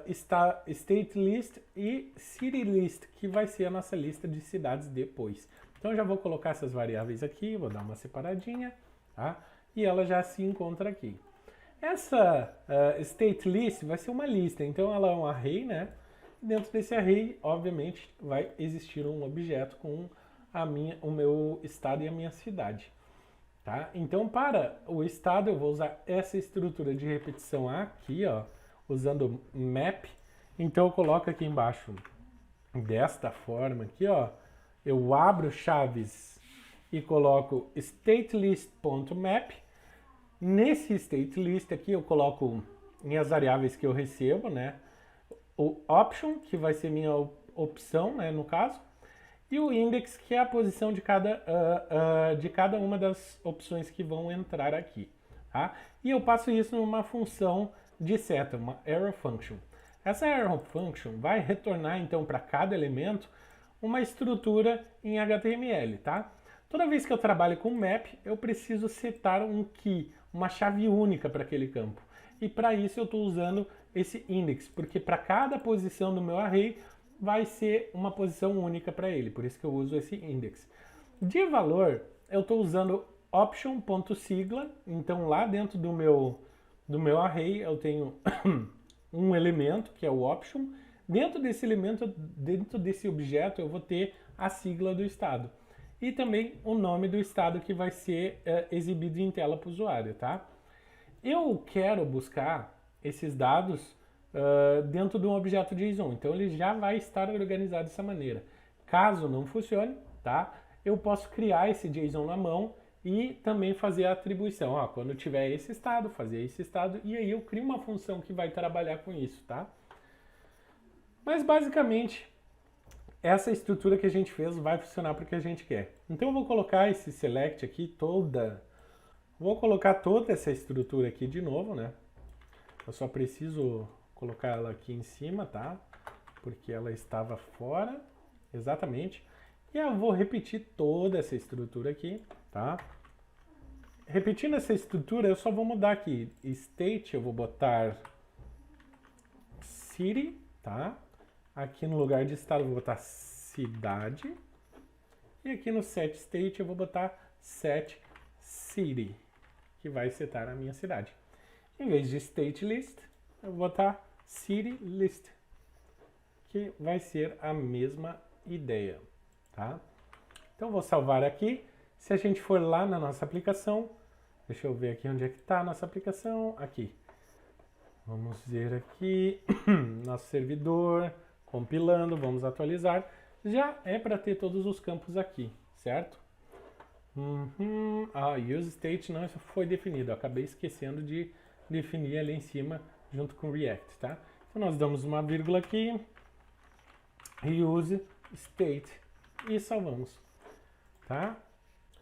State List e City List, que vai ser a nossa lista de cidades depois. Então eu já vou colocar essas variáveis aqui, vou dar uma separadinha, tá? E ela já se encontra aqui. Essa State List vai ser uma lista, então ela é um array, né? Dentro desse array, obviamente, vai existir um objeto com o meu estado e a minha cidade. Tá? Então, para o estado, eu vou usar essa estrutura de repetição aqui, ó, usando map. Então, eu coloco aqui embaixo, desta forma aqui, ó, eu abro chaves e coloco statelist.map. Nesse statelist aqui, eu coloco minhas variáveis que eu recebo, né? O option, que vai ser minha opção, né, no caso, e o index, que é a posição de cada uma das opções que vão entrar aqui. Tá? E eu passo isso numa função de seta, uma arrow function. Essa arrow function vai retornar, então, para cada elemento uma estrutura em HTML. Tá? Toda vez que eu trabalho com map, eu preciso setar um key, uma chave única para aquele campo. E para isso eu estou usando esse index, porque para cada posição do meu array vai ser uma posição única para ele, por isso que eu uso esse index. De valor, eu estou usando option.sigla, então lá dentro do meu array eu tenho um elemento, que é o option. Dentro desse elemento, dentro desse objeto, eu vou ter a sigla do estado. E também o nome do estado que vai ser exibido em tela para o usuário, tá? Eu quero buscar esses dados dentro de um objeto JSON, então ele já vai estar organizado dessa maneira. Caso não funcione, tá? Eu posso criar esse JSON na mão e também fazer a atribuição. Ó, quando tiver esse estado, fazer esse estado, e aí eu crio uma função que vai trabalhar com isso, tá? Mas basicamente, essa estrutura que a gente fez vai funcionar para o que a gente quer. Então eu vou colocar esse select aqui vou colocar toda essa estrutura aqui de novo, né? Eu só preciso colocar ela aqui em cima, tá? Porque ela estava fora, exatamente. E eu vou repetir toda essa estrutura aqui, tá? Repetindo essa estrutura, eu só vou mudar aqui. State, eu vou botar city, tá? Aqui no lugar de estado eu vou botar cidade. E aqui no set state eu vou botar set city, que vai setar a minha cidade. Em vez de state list, eu vou botar city list, que vai ser a mesma ideia, tá? Então vou salvar aqui. Se a gente for lá na nossa aplicação, deixa eu ver aqui onde é que está a nossa aplicação, aqui. Vamos ver aqui, nosso servidor, compilando, vamos atualizar. Já é para ter todos os campos aqui, certo? Use state não foi definido, eu acabei esquecendo de definir ali em cima junto com React, tá? Então nós damos uma vírgula aqui, use state e salvamos, tá?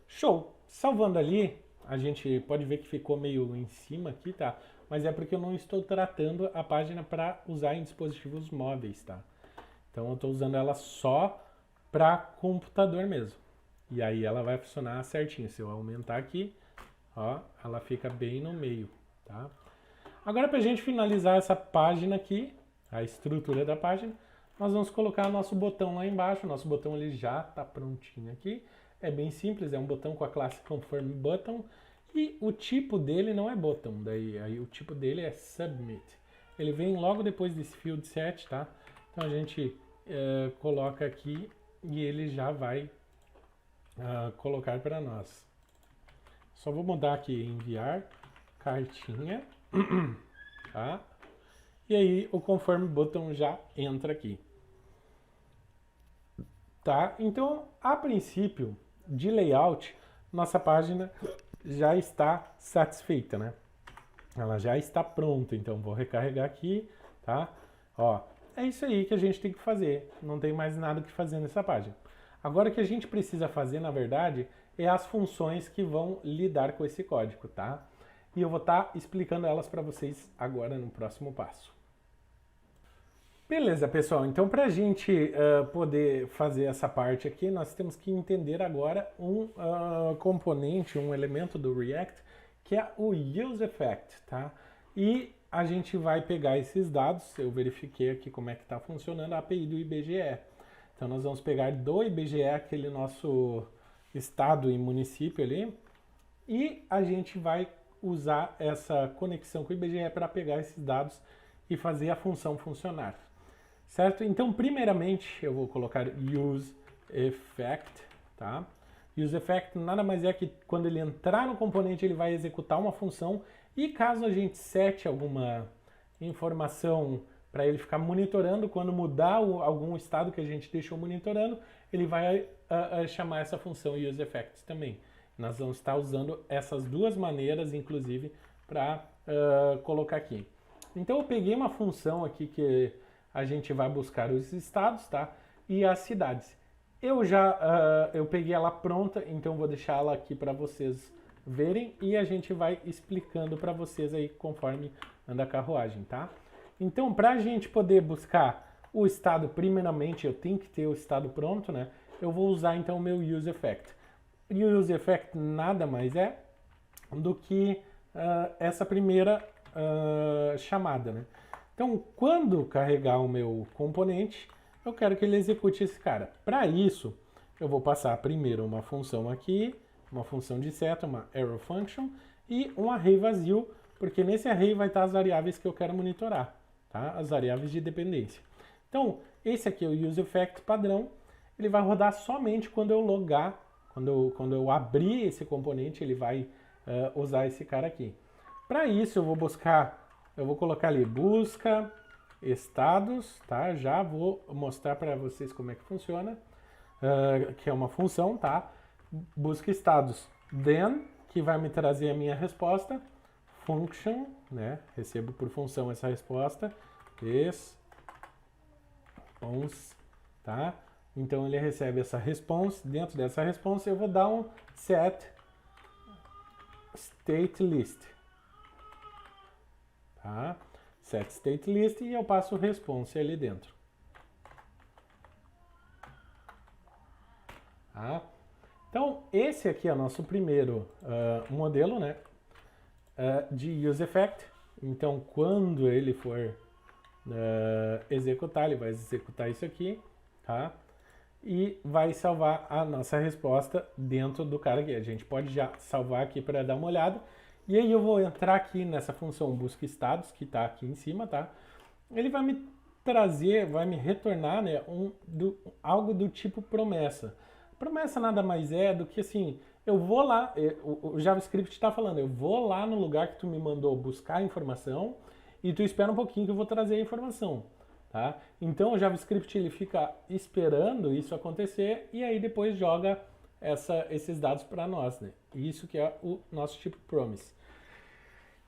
Show! Salvando ali, a gente pode ver que ficou meio em cima aqui, tá? Mas é porque eu não estou tratando a página para usar em dispositivos móveis, tá? Então eu estou usando ela só para computador mesmo. E aí ela vai funcionar certinho. Se eu aumentar aqui, ó, ela fica bem no meio, tá? Agora, para a gente finalizar essa página aqui, a estrutura da página, nós vamos colocar nosso botão lá embaixo. Nosso botão ele já está prontinho aqui. É bem simples, é um botão com a classe Confirm Button. E o tipo dele não é button, aí o tipo dele é Submit. Ele vem logo depois desse field set, tá? Então a gente coloca aqui e ele já vai colocar para nós. Só vou mudar aqui, enviar cartinha, tá? E aí o Confirm Button já entra aqui. Tá? Então, a princípio, de layout, nossa página já está satisfeita, né? Ela já está pronta, então vou recarregar aqui, tá? Ó, é isso aí que a gente tem que fazer, não tem mais nada que fazer nessa página. Agora o que a gente precisa fazer, na verdade, é as funções que vão lidar com esse código, tá? E eu vou estar explicando elas para vocês agora no próximo passo. Beleza, pessoal. Então, para a gente poder fazer essa parte aqui, nós temos que entender agora um componente, um elemento do React, que é o UseEffect, tá? E a gente vai pegar esses dados, eu verifiquei aqui como é que está funcionando a API do IBGE. Então, nós vamos pegar do IBGE aquele nosso estado e município ali, e a gente vai usar essa conexão com o IBGE para pegar esses dados e fazer a função funcionar. Certo? Então, primeiramente, eu vou colocar UseEffect, tá? UseEffect nada mais é que quando ele entrar no componente, ele vai executar uma função e caso a gente sete alguma informação para ele ficar monitorando, quando mudar algum estado que a gente deixou monitorando, ele vai chamar essa função UseEffect também. Nós vamos estar usando essas duas maneiras, inclusive, para colocar aqui. Então, eu peguei uma função aqui que a gente vai buscar os estados, tá? E as cidades. Eu peguei ela pronta, então vou deixar ela aqui para vocês verem e a gente vai explicando para vocês aí conforme anda a carruagem, tá? Então, para a gente poder buscar o estado, primeiramente eu tenho que ter o estado pronto, né? Eu vou usar então o meu UseEffect. E o UseEffect nada mais é do que essa primeira chamada, né? Então, quando carregar o meu componente, eu quero que ele execute esse cara. Para isso, eu vou passar primeiro uma função aqui, uma função de seta, uma arrow function, e um array vazio, porque nesse array vai estar as variáveis que eu quero monitorar, tá? As variáveis de dependência. Então, esse aqui é o UseEffect padrão, ele vai rodar somente quando eu logar, quando eu abrir esse componente, ele vai usar esse cara aqui. Para isso, eu vou colocar ali busca estados, tá? Já vou mostrar para vocês como é que funciona, que é uma função, tá? Busca estados then, que vai me trazer a minha resposta, function, né? Recebo por função essa resposta, response, tá? Então ele recebe essa response, dentro dessa response eu vou dar um set state list. Tá? Set state list e eu passo o response ali dentro. Tá? Então, esse aqui é o nosso primeiro modelo, né, de UseEffect. Então, quando ele for executar, ele vai executar isso aqui, tá? E vai salvar a nossa resposta dentro do cara aqui. A gente pode já salvar aqui para dar uma olhada. E aí eu vou entrar aqui nessa função busca estados, que está aqui em cima, tá? Ele vai me trazer, vai me retornar, né, algo do tipo promessa. Promessa nada mais é do que assim, eu vou lá, o JavaScript está falando, eu vou lá no lugar que tu me mandou buscar a informação e tu espera um pouquinho que eu vou trazer a informação, tá? Então o JavaScript ele fica esperando isso acontecer e aí depois joga esses dados para nós, né? Isso que é o nosso tipo promise.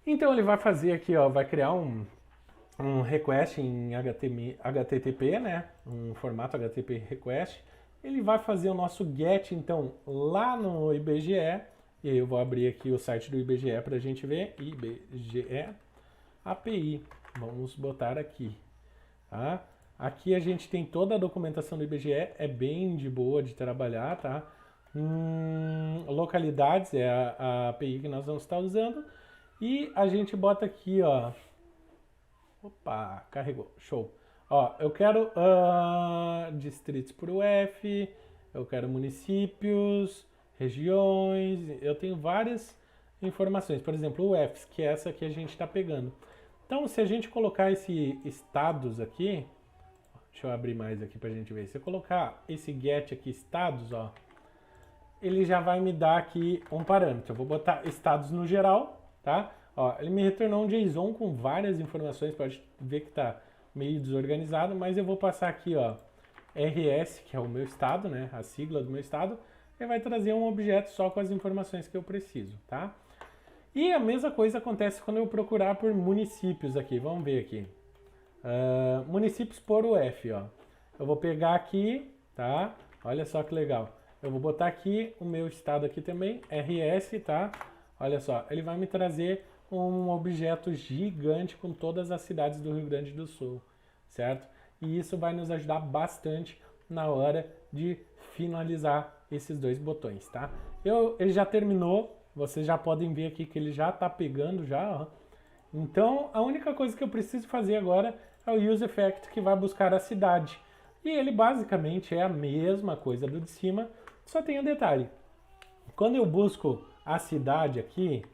Então ele vai fazer aqui, ó, vai criar um request em HTTP, né? Um formato HTTP request. Ele vai fazer o nosso get, então, lá no IBGE. E aí eu vou abrir aqui o site do IBGE para a gente ver. IBGE API. Vamos botar aqui, tá? Aqui a gente tem toda a documentação do IBGE, é bem de boa de trabalhar, tá? Localidades é a API que nós vamos estar usando. E a gente bota aqui, ó. Opa, carregou, show. Ó, eu quero distritos por UF, eu quero municípios, regiões, eu tenho várias informações. Por exemplo, UFs, que é essa que a gente está pegando. Então, se a gente colocar esse estados aqui, deixa eu abrir mais aqui para a gente ver. Se eu colocar esse get aqui, estados, ó, ele já vai me dar aqui um parâmetro. Eu vou botar estados no geral, tá? Ó, ele me retornou um JSON com várias informações, pode ver que está meio desorganizado, mas eu vou passar aqui, ó, RS, que é o meu estado, né? A sigla do meu estado, e vai trazer um objeto só com as informações que eu preciso, tá? E a mesma coisa acontece quando eu procurar por municípios aqui. Vamos ver aqui. Municípios por UF, ó. Eu vou pegar aqui, tá? Olha só que legal. Eu vou botar aqui o meu estado aqui também, RS, tá? Olha só, ele vai me trazer um objeto gigante com todas as cidades do Rio Grande do Sul, certo? e isso vai nos ajudar bastante na hora de finalizar esses dois botões, tá? Ele já terminou, vocês já podem ver aqui que ele já está pegando já, ó. Então, a única coisa que eu preciso fazer agora é o useEffect que vai buscar a cidade. E ele basicamente é a mesma coisa do de cima, só tem um detalhe. Quando eu busco a cidade aqui,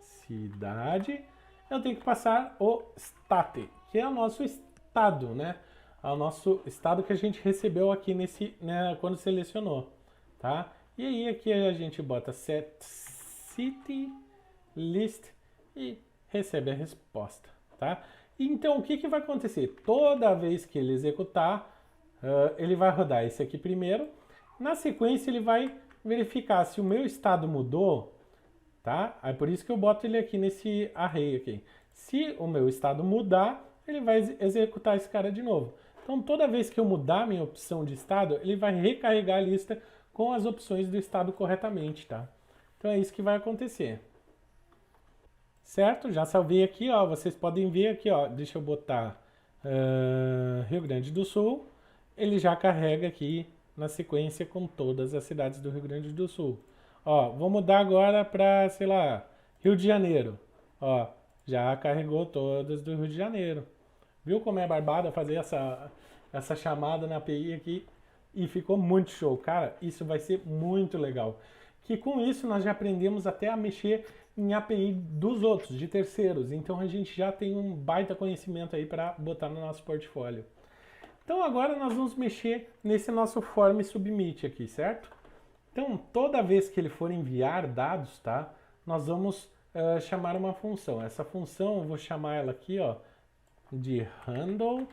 cidade, eu tenho que passar o state, que é o nosso estado, né? É o nosso estado que a gente recebeu aqui né, quando selecionou, tá? E aí aqui a gente bota set city list e recebe a resposta, tá? Então o que vai acontecer? Toda vez que ele executar, ele vai rodar esse aqui primeiro. Na sequência ele vai verificar se o meu estado mudou, tá? É por isso que eu boto ele aqui nesse array aqui. Se o meu estado mudar, ele vai executar esse cara de novo. Então toda vez que eu mudar minha opção de estado, ele vai recarregar a lista com as opções do estado corretamente, tá? Então é isso que vai acontecer. Certo? Já salvei aqui, ó. Vocês podem ver aqui, ó. Deixa eu botar Rio Grande do Sul. Ele já carrega aqui na sequência com todas as cidades do Rio Grande do Sul. Ó, vou mudar agora para, sei lá, Rio de Janeiro. Ó, já carregou todas do Rio de Janeiro. Viu como é barbada fazer essa chamada na API aqui? E ficou muito show. Cara, isso vai ser muito legal. Que com isso nós já aprendemos até a mexer em API dos outros, de terceiros. Então a gente já tem um baita conhecimento aí para botar no nosso portfólio. Então agora nós vamos mexer nesse nosso form submit aqui, certo? Então toda vez que ele for enviar dados, tá? Nós vamos chamar uma função. Essa função eu vou chamar ela aqui, ó, de handle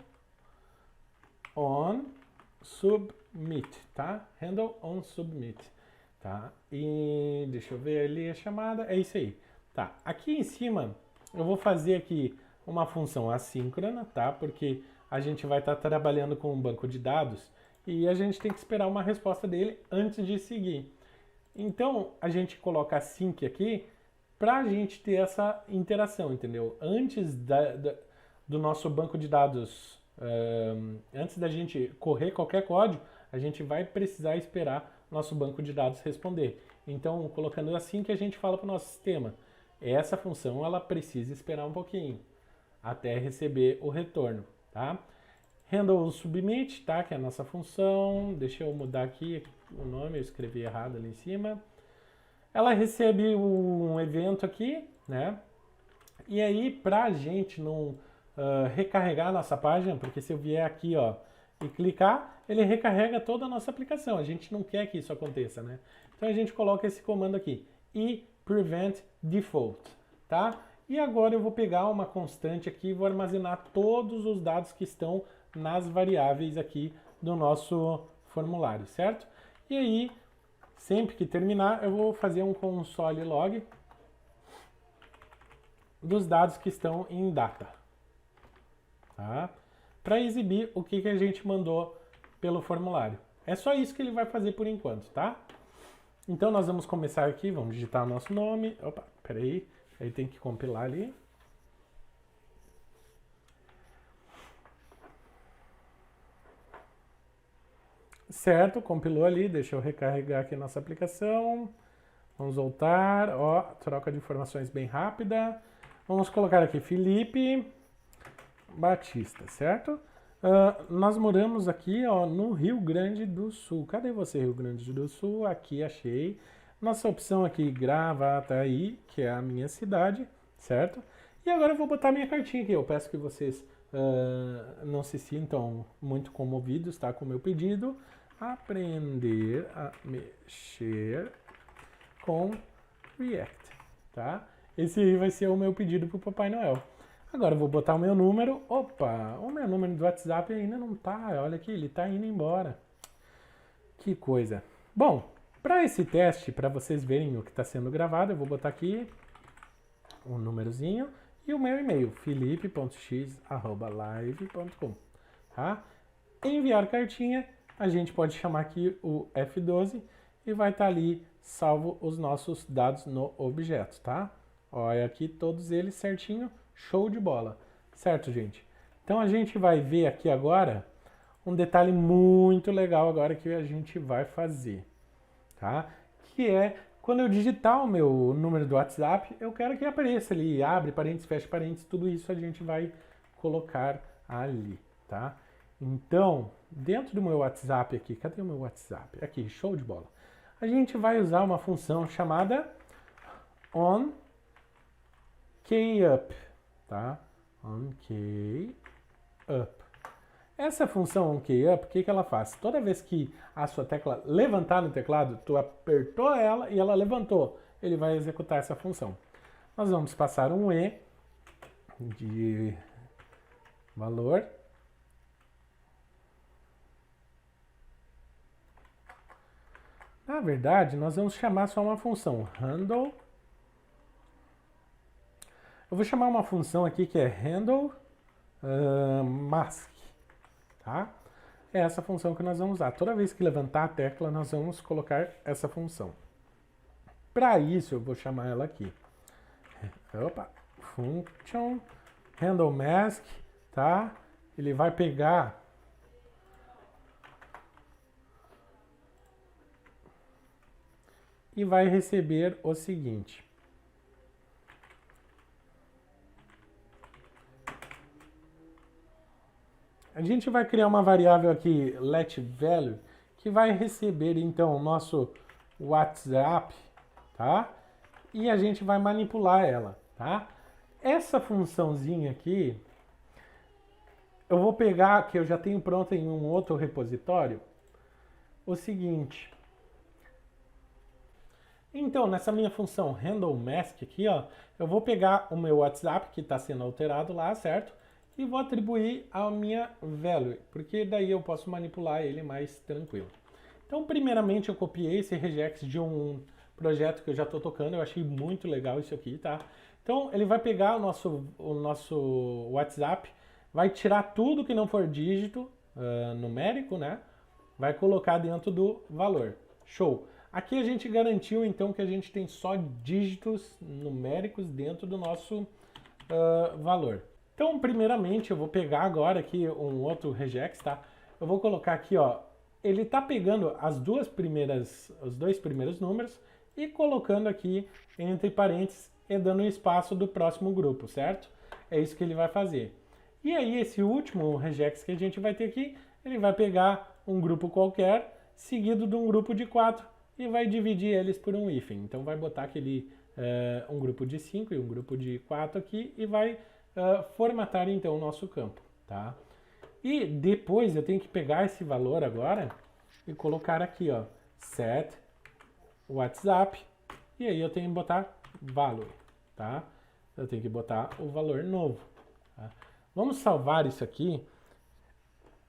on submit, tá? Handle on submit, tá? E deixa eu ver ali a chamada, é isso aí. Tá, aqui em cima eu vou fazer aqui uma função assíncrona, tá? Porque a gente vai estar trabalhando com um banco de dados e a gente tem que esperar uma resposta dele antes de seguir. Então a gente coloca async aqui para a gente ter essa interação, entendeu? Antes do nosso banco de dados, antes da gente correr qualquer código, a gente vai precisar esperar nosso banco de dados responder. Então, colocando assim que a gente fala para o nosso sistema, essa função ela precisa esperar um pouquinho até receber o retorno, tá? Handle submit, tá? Que é a nossa função. Deixa eu mudar aqui o nome, eu escrevi errado ali em cima. Ela recebe um evento aqui, né? E aí, pra gente não recarregar a nossa página, porque se eu vier aqui, ó, e clicar, ele recarrega toda a nossa aplicação. A gente não quer que isso aconteça, né? Então a gente coloca esse comando aqui, e prevent default, tá? E agora eu vou pegar uma constante aqui e vou armazenar todos os dados que estão nas variáveis aqui do nosso formulário, certo? E aí, sempre que terminar, eu vou fazer um console log dos dados que estão em data, tá? Para exibir o que a gente mandou pelo formulário. É só isso que ele vai fazer por enquanto, tá? Então nós vamos começar aqui, vamos digitar o nosso nome. Opa, peraí, aí tem que compilar ali. Certo, compilou ali, deixa eu recarregar aqui nossa aplicação. Vamos voltar, ó, troca de informações bem rápida. Vamos colocar aqui Felipe Batista, certo? Nós moramos aqui, ó, no Rio Grande do Sul. Cadê você, Rio Grande do Sul? Aqui, achei. Nossa opção aqui, Gravataí, que é a minha cidade, certo? E agora eu vou botar minha cartinha aqui. Eu peço que vocês não se sintam muito comovidos, tá? Com o meu pedido. Aprender a mexer com React, tá? Esse aí vai ser o meu pedido pro Papai Noel. Agora eu vou botar o meu número. Opa, o meu número do WhatsApp ainda não tá. Olha aqui, ele tá indo embora. Que coisa. Bom, para esse teste, para vocês verem o que está sendo gravado, eu vou botar aqui um númerozinho e o meu e-mail, felipe.x@live.com, tá? Enviar cartinha, a gente pode chamar aqui o F12 e vai estar ali salvo os nossos dados no objeto, tá? Olha aqui todos eles certinho. Show de bola. Certo, gente? Então a gente vai ver aqui agora um detalhe muito legal agora que a gente vai fazer, tá? Que é quando eu digitar o meu número do WhatsApp, eu quero que apareça ali, abre parênteses, fecha parênteses, tudo isso a gente vai colocar ali, tá? Então, dentro do meu WhatsApp aqui, cadê o meu WhatsApp? Aqui, show de bola. A gente vai usar uma função chamada onKeyUp, tá? onKeyUp. Essa função onKeyUp, o que ela faz? Toda vez que a sua tecla levantar no teclado, tu apertou ela e ela levantou, ele vai executar essa função. Nós vamos passar um E de valor. Na verdade, nós vamos chamar só uma função, handle. Eu vou chamar uma função aqui que é handle mask, tá? É essa função que nós vamos usar. Toda vez que levantar a tecla, nós vamos colocar essa função. Para isso, eu vou chamar ela aqui. Opa, function handle mask, tá? Ele vai pegar e vai receber o seguinte. A gente vai criar uma variável aqui, letValue, que vai receber então o nosso WhatsApp, tá? E a gente vai manipular ela, tá? Essa funçãozinha aqui, eu vou pegar, que eu já tenho pronta em um outro repositório, o seguinte. Então, nessa minha função handleMask aqui, ó, eu vou pegar o meu WhatsApp, que está sendo alterado lá, certo? E vou atribuir a minha value, porque daí eu posso manipular ele mais tranquilo. Então, primeiramente, eu copiei esse regex de um projeto que eu já estou tocando, eu achei muito legal isso aqui, tá? Então, ele vai pegar o nosso WhatsApp, vai tirar tudo que não for dígito numérico, né? Vai colocar dentro do valor. Show! Aqui a gente garantiu, então, que a gente tem só dígitos numéricos dentro do nosso valor. Então, primeiramente, eu vou pegar agora aqui um outro regex, tá? Eu vou colocar aqui, ó, ele tá pegando os dois primeiros números e colocando aqui entre parênteses e dando um espaço do próximo grupo, certo? É isso que ele vai fazer. E aí, esse último regex que a gente vai ter aqui, ele vai pegar um grupo qualquer, seguido de um grupo de 4, e vai dividir eles por um hífen. Então, vai botar aquele um grupo de 5 e um grupo de 4 aqui, e vai formatar então o nosso campo, tá? E depois eu tenho que pegar esse valor agora e colocar aqui, ó, set WhatsApp, e aí eu tenho que botar value, tá? Eu tenho que botar o valor novo, tá? Vamos salvar isso aqui.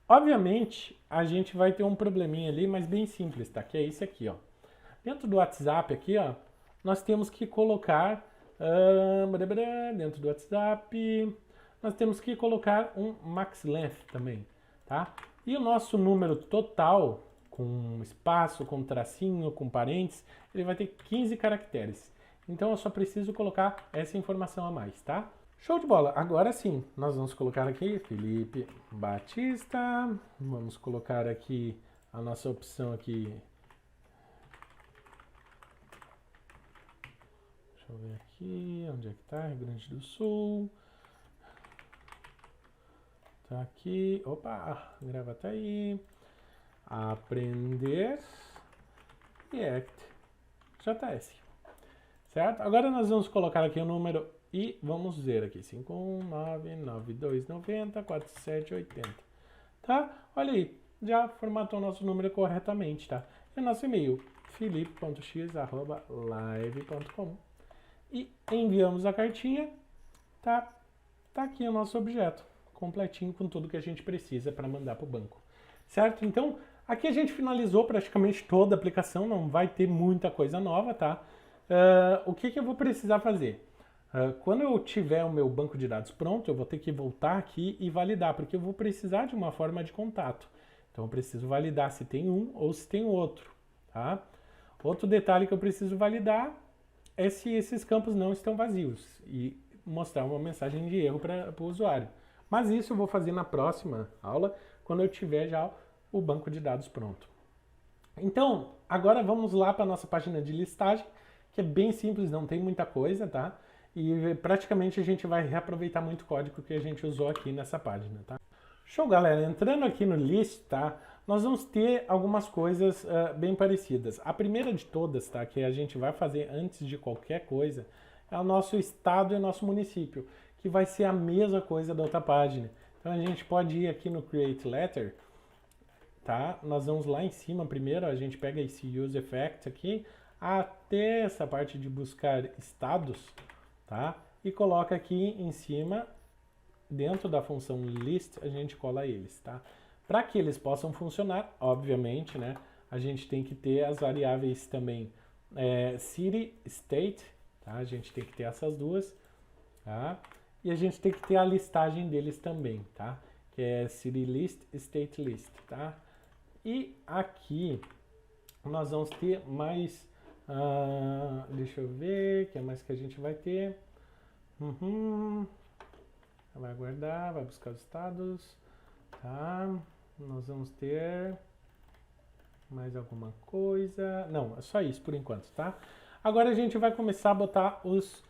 Obviamente, a gente vai ter um probleminha ali, mas bem simples, tá? Que é isso aqui, ó. Dentro do WhatsApp aqui, ó, nós temos que colocar dentro do WhatsApp, nós temos que colocar um max length também, tá? E o nosso número total, com espaço, com tracinho, com parênteses, ele vai ter 15 caracteres. Então eu só preciso colocar essa informação a mais, tá? Show de bola! Agora sim, nós vamos colocar aqui Felipe Batista, vamos colocar aqui a nossa opção aqui. Deixa eu ver aqui, onde é que tá? Rio Grande do Sul. Tá aqui, opa, Gravataí. Aprender React JS. Certo? Agora nós vamos colocar aqui o número e vamos ver aqui, 51992904780. Tá? Olha aí, já formatou o nosso número corretamente, tá? E o nosso e-mail, felipe.x@live.com. E enviamos a cartinha, tá aqui o nosso objeto, completinho com tudo que a gente precisa para mandar para o banco, certo? Então, aqui a gente finalizou praticamente toda a aplicação, não vai ter muita coisa nova, tá? O que eu vou precisar fazer? Quando eu tiver o meu banco de dados pronto, eu vou ter que voltar aqui e validar, porque eu vou precisar de uma forma de contato. Então, eu preciso validar se tem um ou se tem outro, tá? Outro detalhe que eu preciso validar é se esses campos não estão vazios e mostrar uma mensagem de erro para o usuário. Mas isso eu vou fazer na próxima aula, quando eu tiver já o banco de dados pronto. Então, agora vamos lá para a nossa página de listagem, que é bem simples, não tem muita coisa, tá? E praticamente a gente vai reaproveitar muito o código que a gente usou aqui nessa página, tá? Show, galera! Entrando aqui no list, tá? Nós vamos ter algumas coisas bem parecidas. A primeira de todas, tá? Que a gente vai fazer antes de qualquer coisa, é o nosso estado e o nosso município, que vai ser a mesma coisa da outra página. Então a gente pode ir aqui no Create Letter, tá? Nós vamos lá em cima primeiro, a gente pega esse Use Effect aqui, até essa parte de buscar estados, tá? E coloca aqui em cima, dentro da função list, a gente cola eles, tá? Para que eles possam funcionar, obviamente, né? A gente tem que ter as variáveis também city, state, tá? A gente tem que ter essas duas, tá? E a gente tem que ter a listagem deles também, tá? Que é city list, state list, tá? E aqui nós vamos ter mais, deixa eu ver, o que mais que a gente vai ter? Vai guardar, vai buscar os estados, tá? Nós vamos ter mais alguma coisa, não, é só isso por enquanto, tá? Agora a gente vai começar a botar os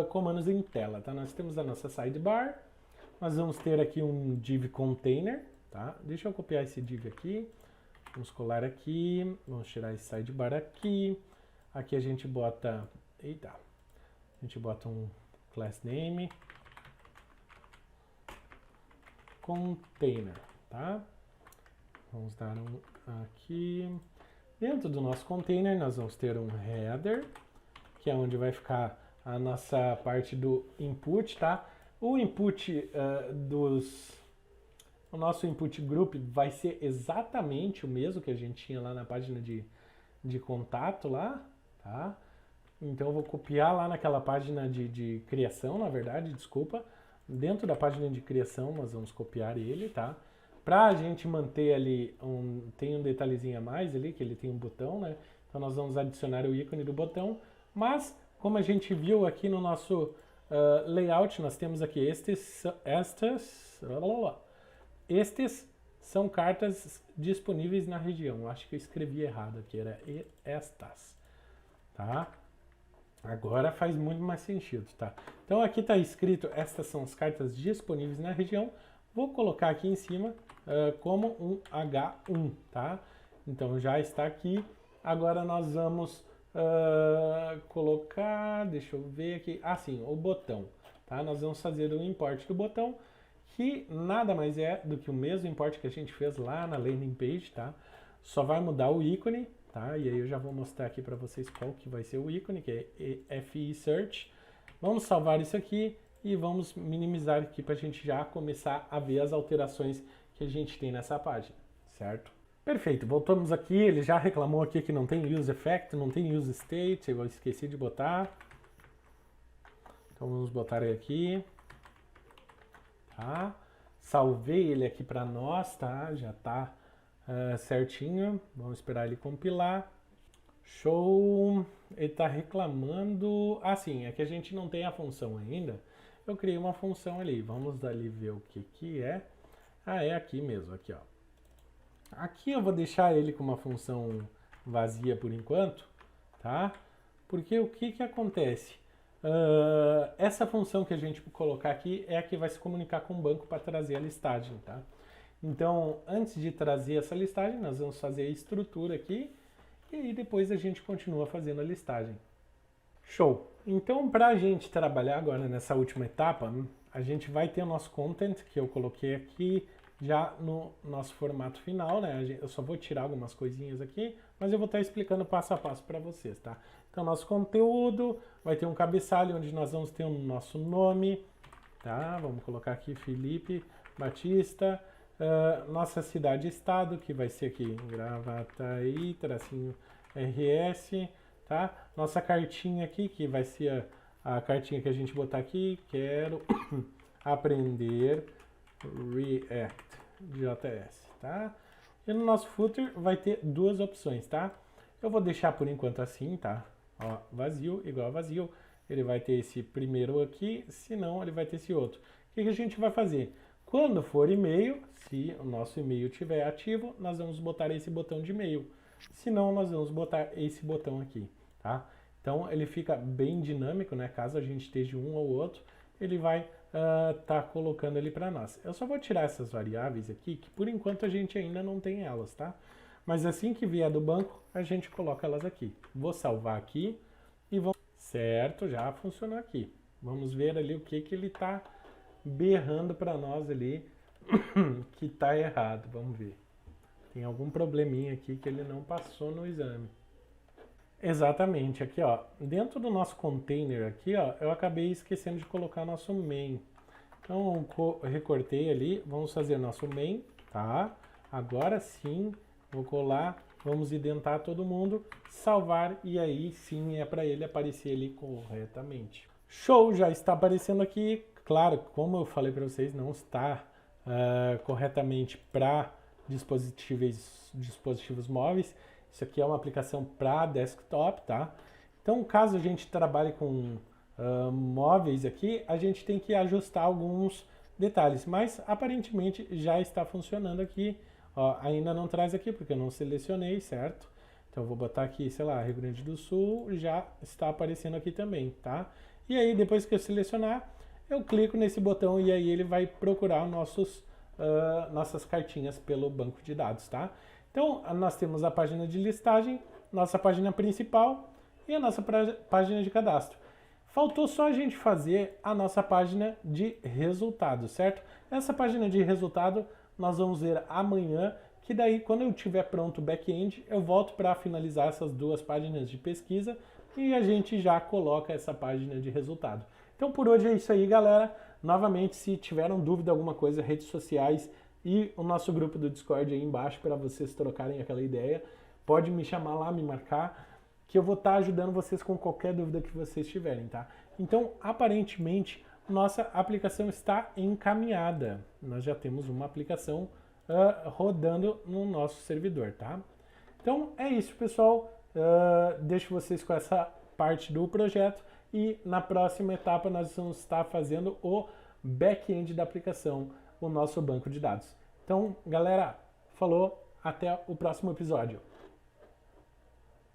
comandos em tela, tá? Nós temos a nossa sidebar, nós vamos ter aqui um div container, tá? Deixa eu copiar esse div aqui, vamos colar aqui, vamos tirar esse sidebar aqui, aqui a gente bota, a gente bota um class name, container, tá? Vamos dar um aqui. Dentro do nosso container nós vamos ter um header, que é onde vai ficar a nossa parte do input, tá? O input o nosso input group vai ser exatamente o mesmo que a gente tinha lá na página de contato lá, tá? Então eu vou copiar lá naquela página de criação, na verdade, desculpa. Dentro da página de criação nós vamos copiar ele, tá? Pra a gente manter ali, tem um detalhezinho a mais ali, que ele tem um botão, né? Então nós vamos adicionar o ícone do botão, mas como a gente viu aqui no nosso layout, nós temos aqui estes são cartas disponíveis na região. Acho que eu escrevi errado aqui, era estas, tá? Agora faz muito mais sentido, tá? Então aqui está escrito, estas são as cartas disponíveis na região. Vou colocar aqui em cima como um H1, tá? Então já está aqui. Agora nós vamos colocar, deixa eu ver aqui, sim, o botão, tá? Nós vamos fazer o import do botão, que nada mais é do que o mesmo import que a gente fez lá na landing page, tá? Só vai mudar o ícone, tá? E aí eu já vou mostrar aqui para vocês qual que vai ser o ícone, que é FI Search. Vamos salvar isso aqui e vamos minimizar aqui para a gente já começar a ver as alterações que a gente tem nessa página, certo? Perfeito, voltamos aqui, ele já reclamou aqui que não tem Use Effect, não tem Use State, eu esqueci de botar. Então vamos botar ele aqui, tá? Salvei ele aqui para nós, tá? Já tá certinho, vamos esperar ele compilar. Show, ele está reclamando, sim, é que a gente não tem a função ainda. Eu criei uma função ali, vamos ali ver o que é. É aqui mesmo, aqui ó. Aqui eu vou deixar ele com uma função vazia por enquanto, tá? Porque o que acontece? Essa função que a gente colocar aqui é a que vai se comunicar com o banco para trazer a listagem, tá? Então, antes de trazer essa listagem, nós vamos fazer a estrutura aqui e aí depois a gente continua fazendo a listagem. Show! Então, para a gente trabalhar agora nessa última etapa, a gente vai ter o nosso content, que eu coloquei aqui já no nosso formato final, né? Eu só vou tirar algumas coisinhas aqui, mas eu vou estar explicando passo a passo para vocês, tá? Então, nosso conteúdo vai ter um cabeçalho onde nós vamos ter o nosso nome, tá? Vamos colocar aqui Felipe Batista, nossa cidade e estado, que vai ser aqui Gravataí, tracinho RS, tá? Nossa cartinha aqui, que vai ser a cartinha que a gente botar aqui, quero aprender React.js, tá? E no nosso footer vai ter duas opções, tá? Eu vou deixar por enquanto assim, tá? Ó, vazio, igual a vazio. Ele vai ter esse primeiro aqui, se não, ele vai ter esse outro. O que a gente vai fazer? Quando for e-mail, se o nosso e-mail estiver ativo, nós vamos botar esse botão de e-mail. Se não, nós vamos botar esse botão aqui, tá? Então ele fica bem dinâmico, né? Caso a gente esteja um ou outro, ele vai tá colocando ali para nós. Eu só vou tirar essas variáveis aqui, que por enquanto a gente ainda não tem elas, tá? Mas assim que vier do banco, a gente coloca elas aqui. Vou salvar aqui e vamos... Certo, já funcionou aqui. Vamos ver ali o que ele tá berrando para nós ali que tá errado. Vamos ver. Tem algum probleminha aqui que ele não passou no exame. Exatamente, aqui ó, dentro do nosso container aqui ó, eu acabei esquecendo de colocar nosso main. Então eu recortei ali, vamos fazer nosso main, tá? Agora sim, vou colar, vamos identar todo mundo, salvar e aí sim é para ele aparecer ali corretamente. Show, já está aparecendo aqui, claro, como eu falei para vocês, não está corretamente para dispositivos móveis. Isso aqui é uma aplicação para desktop, tá? Então, caso a gente trabalhe com móveis aqui, a gente tem que ajustar alguns detalhes, mas aparentemente já está funcionando aqui. Ó, ainda não traz aqui porque eu não selecionei, certo? Então, eu vou botar aqui, sei lá, Rio Grande do Sul, já está aparecendo aqui também, tá? E aí, depois que eu selecionar, eu clico nesse botão e aí ele vai procurar nossas cartinhas pelo banco de dados, tá? Então, nós temos a página de listagem, nossa página principal e a nossa página de cadastro. Faltou só a gente fazer a nossa página de resultado, certo? Essa página de resultado nós vamos ver amanhã, que daí quando eu tiver pronto o back-end, eu volto para finalizar essas duas páginas de pesquisa e a gente já coloca essa página de resultado. Então por hoje é isso aí, galera. Novamente, se tiveram dúvida alguma coisa, redes sociais e o nosso grupo do Discord aí embaixo para vocês trocarem aquela ideia. Pode me chamar lá, me marcar, que eu vou estar ajudando vocês com qualquer dúvida que vocês tiverem, tá? Então, aparentemente, nossa aplicação está encaminhada. Nós já temos uma aplicação rodando no nosso servidor, tá? Então, é isso, pessoal. Deixo vocês com essa parte do projeto e na próxima etapa nós vamos estar fazendo o back-end da aplicação, o nosso banco de dados. Então, galera, falou, até o próximo episódio.